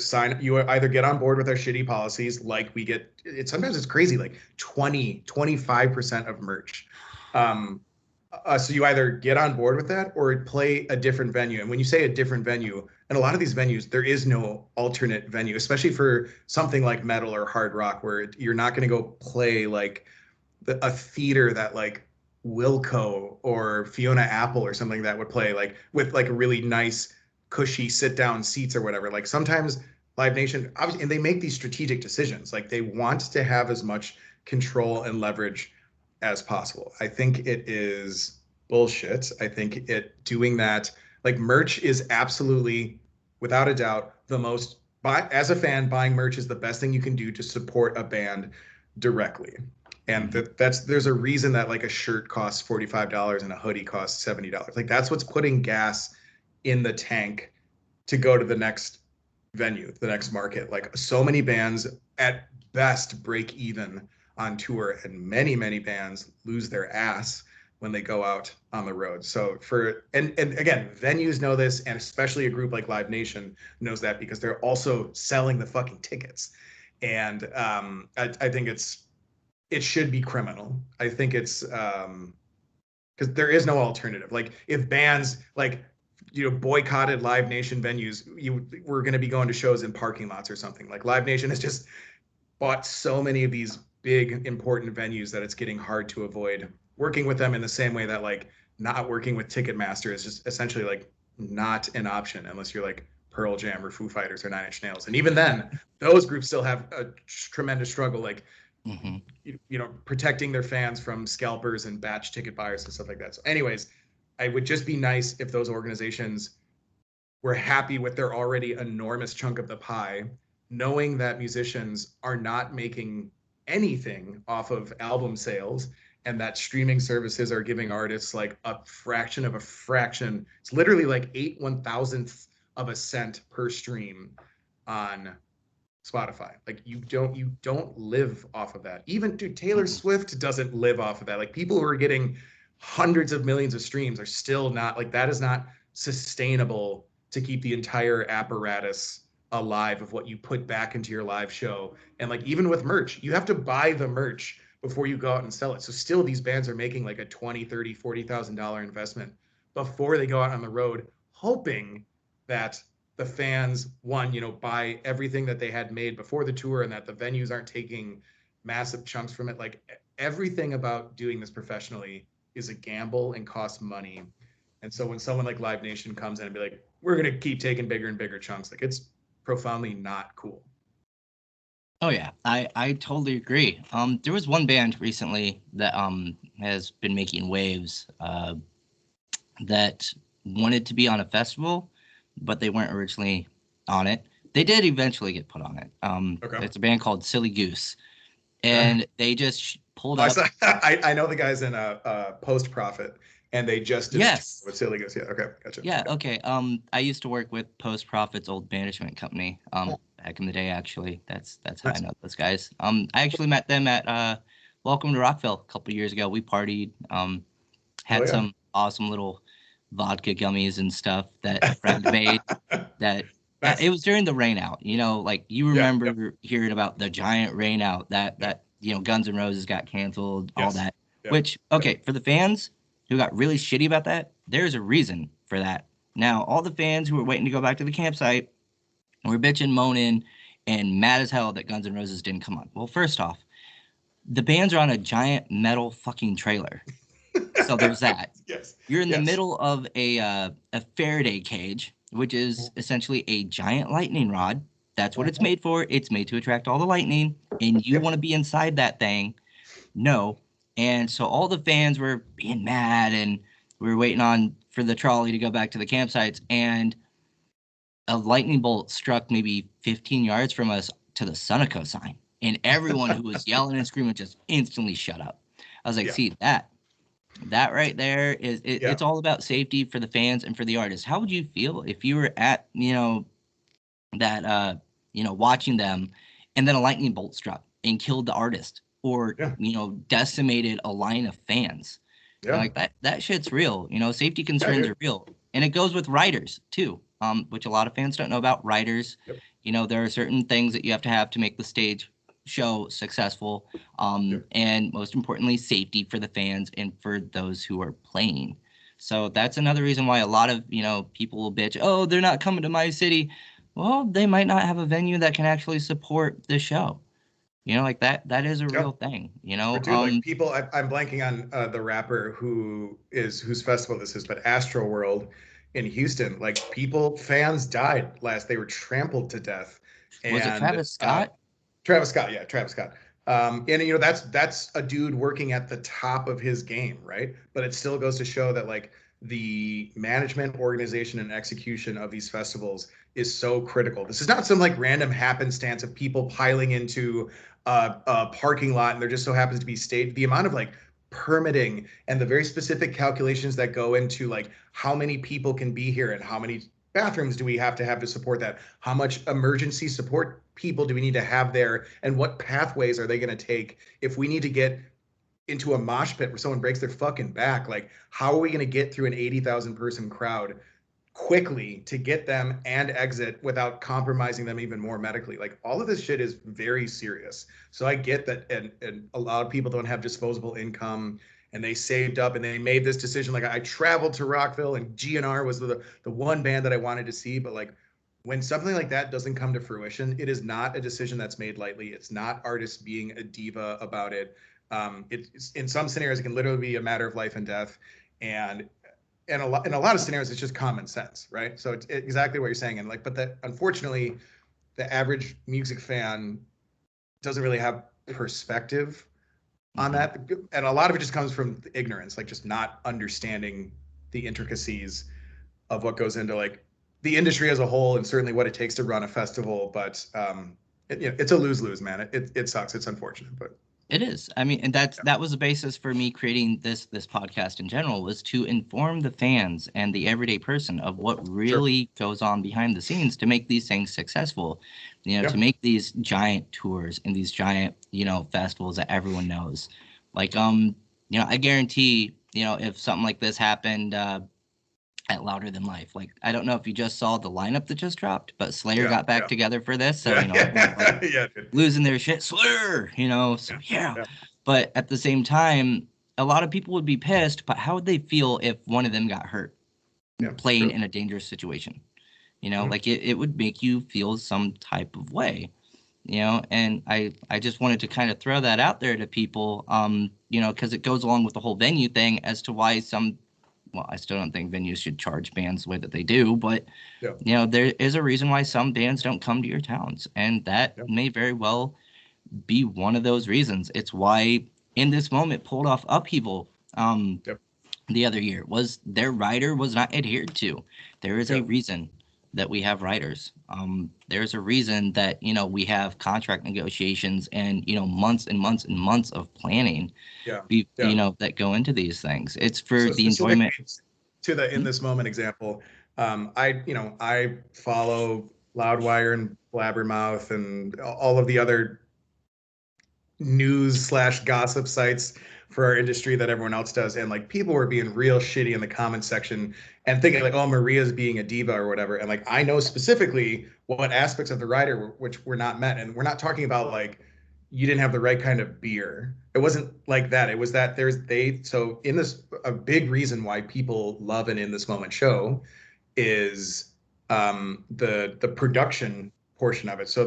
get on board with our shitty policies, like we get it. Sometimes it's crazy, like 25% of merch. So you either get on board with that or play a different venue. And when you say a different venue, and a lot of these venues, there is no alternate venue, especially for something like metal or hard rock, where you're not going to go play like a theater that like Wilco or Fiona Apple or something that would play like with like a really nice, cushy sit down seats or whatever. Like sometimes Live Nation, obviously, and they make these strategic decisions. Like they want to have as much control and leverage as possible. I think it is bullshit. I think it doing that, like merch is absolutely, without a doubt, the most, as a fan, buying merch is the best thing you can do to support a band directly. And there's a reason that like a shirt costs $45 and a hoodie costs $70. Like that's what's putting gas in the tank to go to the next venue, the next market. Like so many bands at best break even on tour, and many bands lose their ass when they go out on the road. So and again, venues know this, and especially a group like Live Nation knows that because they're also selling the fucking tickets. And I think it should be criminal. I think it's because there is no alternative. Like if bands like boycotted Live Nation venues, we're going to be going to shows in parking lots or something. Like Live Nation has just bought so many of these big important venues that it's getting hard to avoid working with them, in the same way that like not working with Ticketmaster is just essentially like not an option unless you're like Pearl Jam or Foo Fighters or Nine Inch Nails. And even then, those groups still have a tremendous struggle, like protecting their fans from scalpers and batch ticket buyers and stuff like that. So anyways, it would just be nice if those organizations were happy with their already enormous chunk of the pie, knowing that musicians are not making anything off of album sales, and that streaming services are giving artists like a fraction of a fraction. It's literally like 8/1000th of a cent per stream on Spotify. Like you don't live off of that. Even dude, Taylor Swift doesn't live off of that. Like people who are getting hundreds of millions of streams are still not, like that is not sustainable to keep the entire apparatus alive of what you put back into your live show. And like even with merch, you have to buy the merch before you go out and sell it. So still these bands are making like a $20, $30, $40,000 investment before they go out on the road, hoping that the fans buy everything that they had made before the tour, and that the venues aren't taking massive chunks from it. Like everything about doing this professionally is a gamble and costs money. And so when someone like Live Nation comes in and be like, we're going to keep taking bigger and bigger chunks, like it's profoundly not cool. Oh yeah, I totally agree. There was one band recently that has been making waves that wanted to be on a festival, but they weren't originally on it. They did eventually get put on it. Okay. It's a band called Silly Goose, and they just pulled up. I know the guys in Post Profit, and they just did Yes. with Silly Goose. Yeah, okay, gotcha. Yeah, okay. I used to work with Post Profit's old management company. Back in the day, actually. That's how I know those guys. I actually met them at Welcome to Rockville a couple years ago. We partied. Had some awesome little vodka gummies and stuff that a friend made. That it was during the rain out. Like you remember hearing about the giant rain out that Guns N' Roses got canceled, all that. Which for the fans who got really shitty about that, there's a reason for that. Now, all the fans who were waiting to go back to the campsite were bitching, moaning, and mad as hell that Guns N' Roses didn't come on. Well, first off, the bands are on a giant metal fucking trailer. So there's that. Yes. You're in the middle of a Faraday cage, which is essentially a giant lightning rod. That's what it's made for. It's made to attract all the lightning, and you want to be inside that thing. No. And so all the fans were being mad, and we were waiting for the trolley to go back to the campsites, and a lightning bolt struck maybe 15 yards from us to the Sunoco sign. And everyone who was yelling and screaming just instantly shut up. I was like, see, That right there is Yeah. it's all about safety for the fans and for the artists. How would you feel if you were at, that watching them and then a lightning bolt struck and killed the artist or, Yeah. decimated a line of fans? Yeah. Like that shit's real. Safety Yeah, concerns dude. are real. And it goes with writers too, which a lot of fans don't know about writers. Yep. There are certain things that you have to make the stage show successful. Yep. And most importantly, safety for the fans and for those who are playing. So that's another reason why a lot of, people will bitch, oh, they're not coming to my city. Well, they might not have a venue that can actually support the show. Like that is a Yeah. real thing, Or dude, like people, I'm blanking on the rapper whose festival this is, but Astro World in Houston, like people, fans died last. They were trampled to death, was it and Travis Scott? Travis Scott, yeah, Travis Scott. And that's a dude working at the top of his game, right? But it still goes to show that like the management, organization, and execution of these festivals is so critical. This is not some like random happenstance of people piling into a parking lot and there just so happens to be state. The amount of like permitting and the very specific calculations that go into like how many people can be here and how many bathrooms do we have to support that? How much emergency support people do we need to have there? And what pathways are they going to take if we need to get into a mosh pit where someone breaks their fucking back? Like, how are we going to get through an 80,000 person crowd quickly to get them and exit without compromising them even more medically? Like, all of this shit is very serious. So I get that, and a lot of people don't have disposable income and they saved up and they made this decision. Like, I traveled to Rockville and GNR was the one band that I wanted to see. But like, when something like that doesn't come to fruition, it is not a decision that's made lightly. It's not artists being a diva about it. It's in some scenarios, it can literally be a matter of life and death. And in a lot of scenarios, it's just common sense, right? So it's exactly what you're saying. And like, but that unfortunately, the average music fan doesn't really have perspective on that. And a lot of it just comes from ignorance, like just not understanding the intricacies of what goes into like the industry as a whole and certainly what it takes to run a festival. But it's a lose-lose, man. It sucks. It's unfortunate, but It is. I mean, and that was the basis for me creating this podcast in general, was to inform the fans and the everyday person of what really goes on behind the scenes to make these things successful. To make these giant tours and these giant, festivals that everyone knows. Like I guarantee, if something like this happened at Louder Than Life. Like, I don't know if you just saw the lineup that just dropped, but Slayer got back together for this. So, losing their shit, Slayer, so yeah. But at the same time, a lot of people would be pissed, but how would they feel if one of them got hurt playing in a dangerous situation? Like it would make you feel some type of way, and I just wanted to kind of throw that out there to people, because it goes along with the whole venue thing as to why I still don't think venues should charge bands the way that they do, but there is a reason why some bands don't come to your towns, and that may very well be one of those reasons. It's why In This Moment pulled off Upheaval the other year, was their rider was not adhered to. There is a reason that we have riders. There's a reason that we have contract negotiations and months and months and months of planning that go into these things. It's for the enjoyment. To the In This Moment example, I follow Loudwire and Blabbermouth and all of the other news/gossip sites for our industry that everyone else does, and like people were being real shitty in the comment section and thinking like, oh, Maria's being a diva or whatever. And like, I know specifically what aspects of the rider which were not met, and we're not talking about like you didn't have the right kind of beer. It wasn't like that. It was that so in this, a big reason why people love an In This Moment show is the production portion of it. So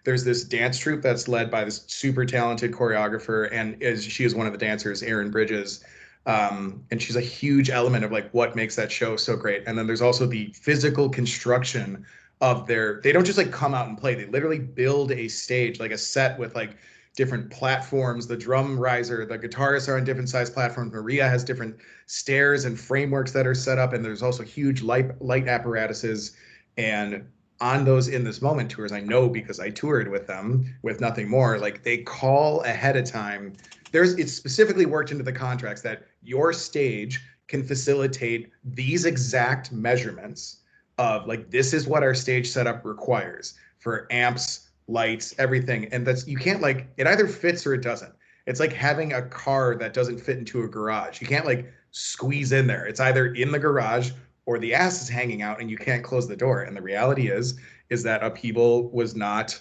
there's this dance troupe that's led by this super talented choreographer, and she is one of the dancers, Erin Bridges. And she's a huge element of like what makes that show so great. And then there's also the physical construction of they don't just like come out and play. They literally build a stage, like a set with like different platforms. The drum riser, the guitarists are on different size platforms. Maria has different stairs and frameworks that are set up. And there's also huge light apparatuses. And on those In This Moment tours, I know because I toured with them with Nothing More, like they call ahead of time. It's specifically worked into the contracts that your stage can facilitate these exact measurements of like, this is what our stage setup requires for amps, lights, everything. And that's, you can't like, it either fits or it doesn't. It's like having a car that doesn't fit into a garage. You can't like squeeze in there. It's either in the garage or the ass is hanging out and you can't close the door. And the reality is that Upheaval was not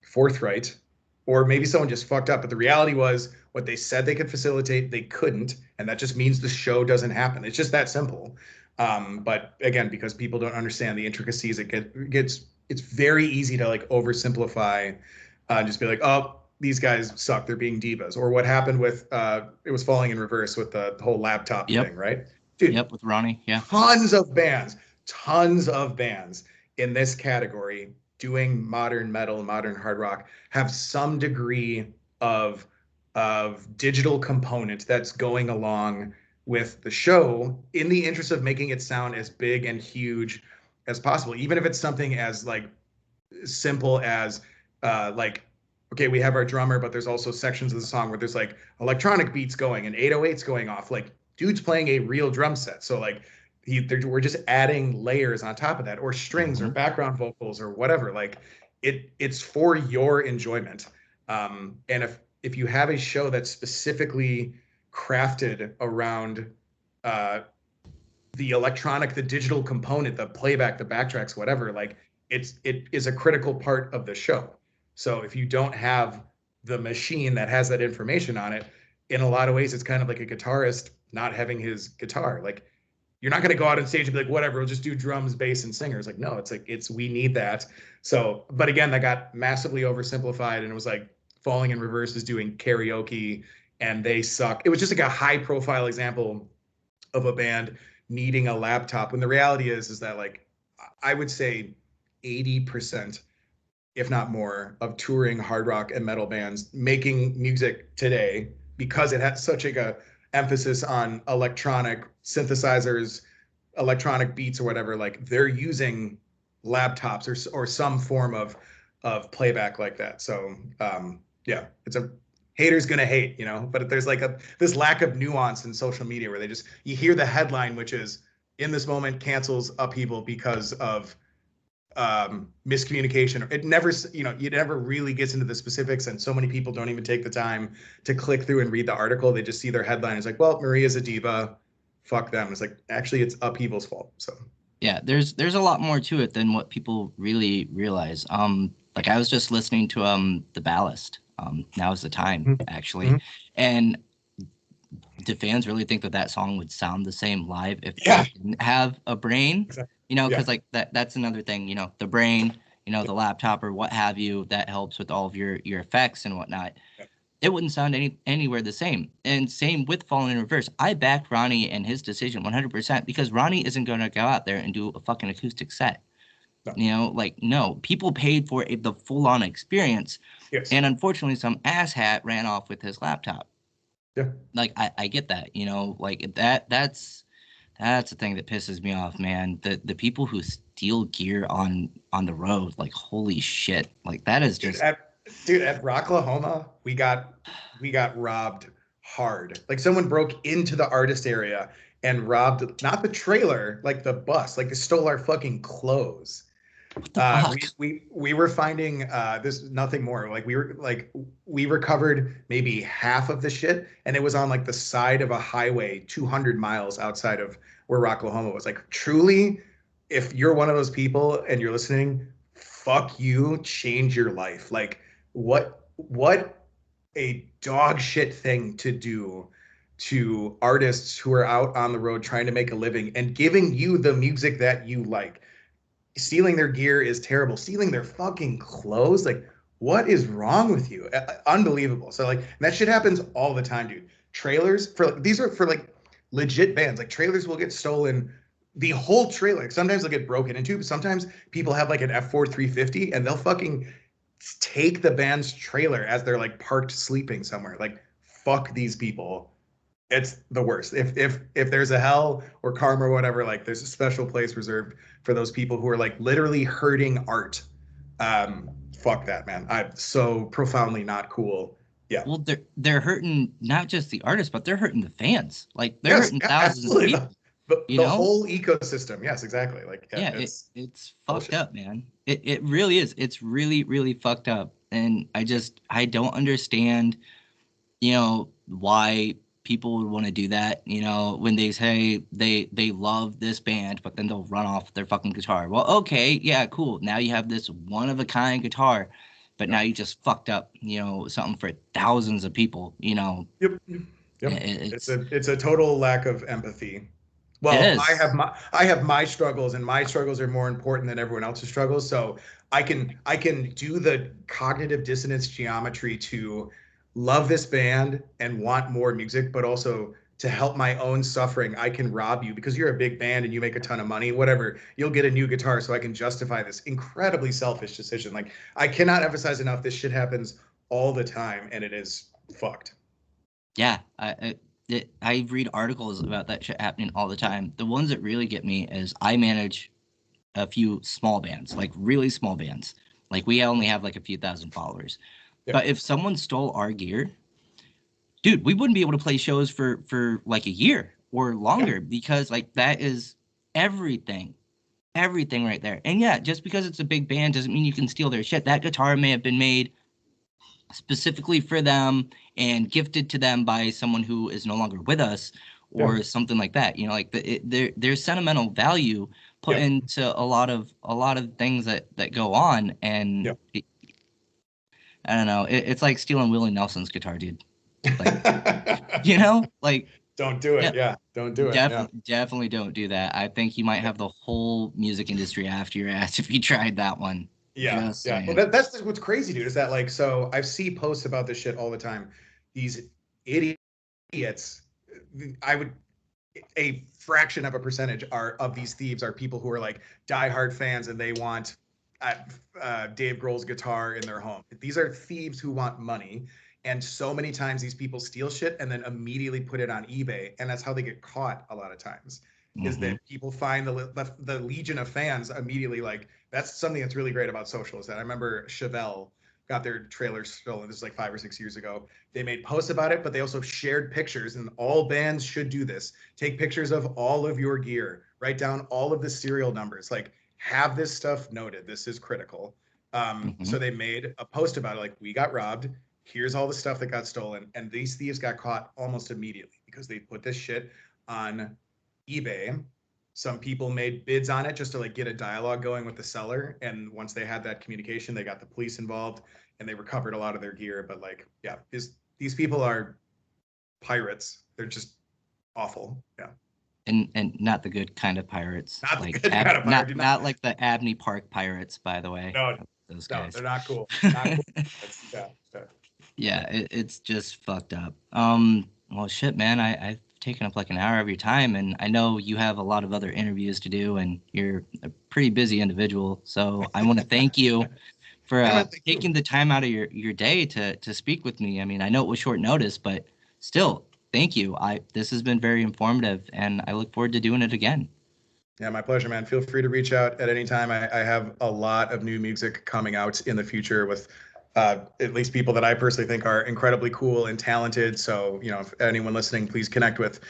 forthright, or maybe someone just fucked up. But the reality was what they said they could facilitate, they couldn't. And that just means the show doesn't happen. It's just that simple. But again, because people don't understand the intricacies, it's very easy to like oversimplify, just be like, oh, these guys suck, they're being divas. Or what happened with It Was Falling in Reverse with the whole laptop thing, right? Dude, Yep, with Ronnie, yeah. Tons of bands in this category doing modern metal, modern hard rock have some degree of digital component that's going along with the show in the interest of making it sound as big and huge as possible, even if it's something as like simple as like, okay, we have our drummer, but there's also sections of the song where there's like electronic beats going and 808s going off. Like, dude's playing a real drum set. So like we're just adding layers on top of that, or strings or background vocals or whatever. Like it's for your enjoyment. And if you have a show that's specifically crafted around the electronic, the digital component, the playback, the backtracks, whatever, like it is a critical part of the show. So if you don't have the machine that has that information on it, in a lot of ways, it's kind of like a guitarist not having his guitar. Like, you're not going to go out on stage and be like, whatever, we'll just do drums, bass, and singers. Like, no, we need that. So, but again, that got massively oversimplified, and it was like Falling in Reverse is doing karaoke and they suck. It was just like a high profile example of a band needing a laptop, when the reality is that like, I would say 80%, if not more, of touring hard rock and metal bands making music today, because it has such a emphasis on electronic synthesizers, electronic beats or whatever, like they're using laptops or some form of playback like that. So yeah, it's a haters gonna hate, but there's like this lack of nuance in social media where you hear the headline, which is In This Moment cancels Upheaval because of miscommunication. It never really gets into the specifics, and so many people don't even take the time to click through and read the article. They just see their headline. It's like, well, Maria's a diva, fuck them. It's like, actually, it's Upheaval's fault. So yeah, there's a lot more to it than what people really realize. Like I was just listening to The Ballast. Now's the Time, actually. And do fans really think that song would sound the same live if they didn't have a brain? Exactly. Because like that's another thing, the brain, the laptop or what have you, that helps with all of your effects and whatnot. Yeah. It wouldn't sound anywhere the same. And same with Falling in Reverse. I back Ronnie and his decision 100% because Ronnie isn't going to go out there and do a fucking acoustic set. No. No, people paid for the full-on experience. Yes. And unfortunately, some asshat ran off with his laptop. Yeah. Like, I get that, like that's the thing that pisses me off, man. The people who steal gear on the road, like, holy shit. Like, that is just... Dude, at Rocklahoma, we got robbed hard. Like, someone broke into the artist area and robbed, not the trailer, like the bus. Like, they stole our fucking clothes. What the fuck? We were finding this Nothing More. Like, we recovered maybe half of the shit, and it was on like the side of a highway 200 miles outside of where Rocklahoma was. Like, truly, if you're one of those people and you're listening, fuck you, change your life. Like, what a dog shit thing to do to artists who are out on the road trying to make a living and giving you the music that you like. Stealing their gear is terrible. Stealing their fucking clothes, like, what is wrong with you? Unbelievable. So, like, that shit happens all the time, dude. Trailers these are for like legit bands. Like, trailers will get stolen, the whole trailer. Sometimes they'll get broken into, but sometimes people have like an F4 350 and they'll fucking take the band's trailer as they're like parked sleeping somewhere. Like, fuck these people. It's the worst. If there's a hell or karma or whatever, like there's a special place reserved for those people who are like literally hurting art. Fuck that, man. I'm so profoundly not cool. Yeah. Well, they're hurting not just the artists, but they're hurting the fans. Like they're Yes, hurting yeah, thousands of absolutely. people. You The know? whole ecosystem. Yes, exactly. Like, yeah, Yeah, it's fucked up, man. It really is. It's really, really fucked up. And I don't understand, why people would want to do that, when they say they love this band, but then they'll run off their fucking guitar. Well, okay, yeah, cool. Now you have this one of a kind guitar, but now Yep. you just fucked up, something for thousands of people, Yep. Yep. it's It's a total lack of empathy. it Well, is. I have my struggles, and my struggles are more important than everyone else's struggles. So I can do the cognitive dissonance geometry to love this band and want more music, but also to help my own suffering. I can rob you because you're a big band and you make a ton of money, whatever. You'll get a new guitar, so I can justify this incredibly selfish decision. Like, I cannot emphasize enough, this shit happens all the time, and it is fucked. Yeah, I read articles about that shit happening all the time. The ones that really get me is I manage a few small bands, like really small bands. Like we only have like a few thousand followers. Yeah. But if someone stole our gear, dude, we wouldn't be able to play shows for like a year or Yeah. longer because like that is everything. Everything right there. And yeah, just because it's a big band doesn't mean you can steal their shit. That guitar may have been made specifically for them and gifted to them by someone who is no longer with us Yeah. or something like that. Like there's sentimental value put Yep. into a lot of things that go on, and Yep. I don't know. It's like stealing Willie Nelson's guitar, dude. Like like Don't do yeah, it. Yeah. Don't do it. Yeah. definitely don't do that. I think you might Yeah. have the whole music industry after your ass if you tried that one. Yeah. Just Yeah. Well, saying. that's what's crazy, dude, is that like, so I see posts about this shit all the time. These idiots, I would, a fraction of a percentage are of these thieves are people who are like diehard fans and they want Dave Grohl's guitar in their home. These are thieves who want money. And so many times these people steal shit and then immediately put it on eBay. And that's how they get caught a lot of times, is Hmm. that people find the legion of fans immediately. Like, that's something that's really great about social, is that I remember Chevelle got their trailer stolen. This is like 5 or 6 years ago. They made posts about it, but they also shared pictures, and all bands should do this. Take pictures of all of your gear, write down all of the serial numbers, like have this stuff noted. This is critical. Hmm. So they made a post about it, like, we got robbed. Here's all the stuff that got stolen. And these thieves got caught almost immediately because they put this shit on eBay. Some people made bids on it just to like get a dialogue going with the seller. And once they had that communication, they got the police involved and they recovered a lot of their gear. But like, yeah, these people are pirates. They're just awful. Yeah. And not the good kind of pirates, Not the like good kind of pirate. Do not like the Abney Park pirates, by the way. no, Those no, guys. they're not cool. Not cool. That's, yeah, Yeah, it's just fucked up. Well, shit, man, I've taken up like an hour of your time, and I know you have a lot of other interviews to do, and you're a pretty busy individual. So I want to thank you for yeah, man, thank you. taking the time out of your day to speak with me. I mean, I know it was short notice, but still, thank you. This has been very informative, and I look forward to doing it again. Yeah, my pleasure, man. Feel free to reach out at any time. I have a lot of new music coming out in the future with at least people that I personally think are incredibly cool and talented. So, if anyone listening, please connect with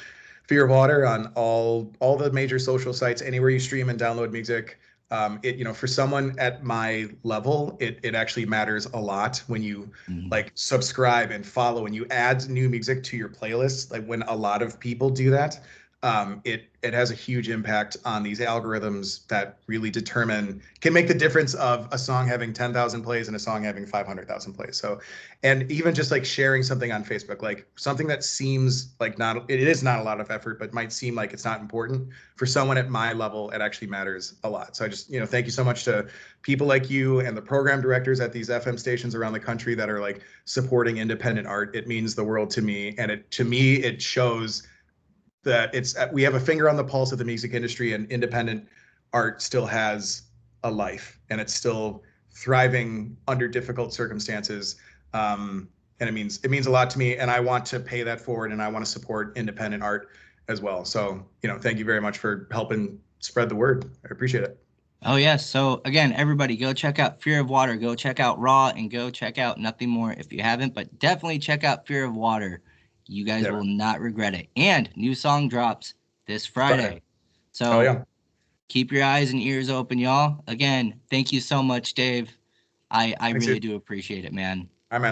Fear of Water on all the major social sites, anywhere you stream and download music. For someone at my level, it actually matters a lot when you Mhm. like subscribe and follow and you add new music to your playlist. Like, when a lot of people do that, it has a huge impact on these algorithms that really can make the difference of a song having 10,000 plays and a song having 500,000 plays. So, and even just like sharing something on Facebook, like something that seems like it is not a lot of effort, but might seem like it's not important, for someone at my level, it actually matters a lot. So I just, thank you so much to people like you and the program directors at these FM stations around the country that are like supporting independent art. It means the world to me. And it shows that we have a finger on the pulse of the music industry, and independent art still has a life and it's still thriving under difficult circumstances. and it means a lot to me, and I want to pay that forward, and I want to support independent art as well. So, thank you very much for helping spread the word. I appreciate it. Oh yes. So again, everybody go check out Fear of Water, go check out Raw, and go check out Nothing More if you haven't, but definitely check out Fear of Water. You guys Yeah. will not regret it. And new song drops this Friday. So Oh yeah. keep your eyes and ears open, y'all. Again, thank you so much, Dave. I Thanks, really dude. do appreciate it, man. All right, man.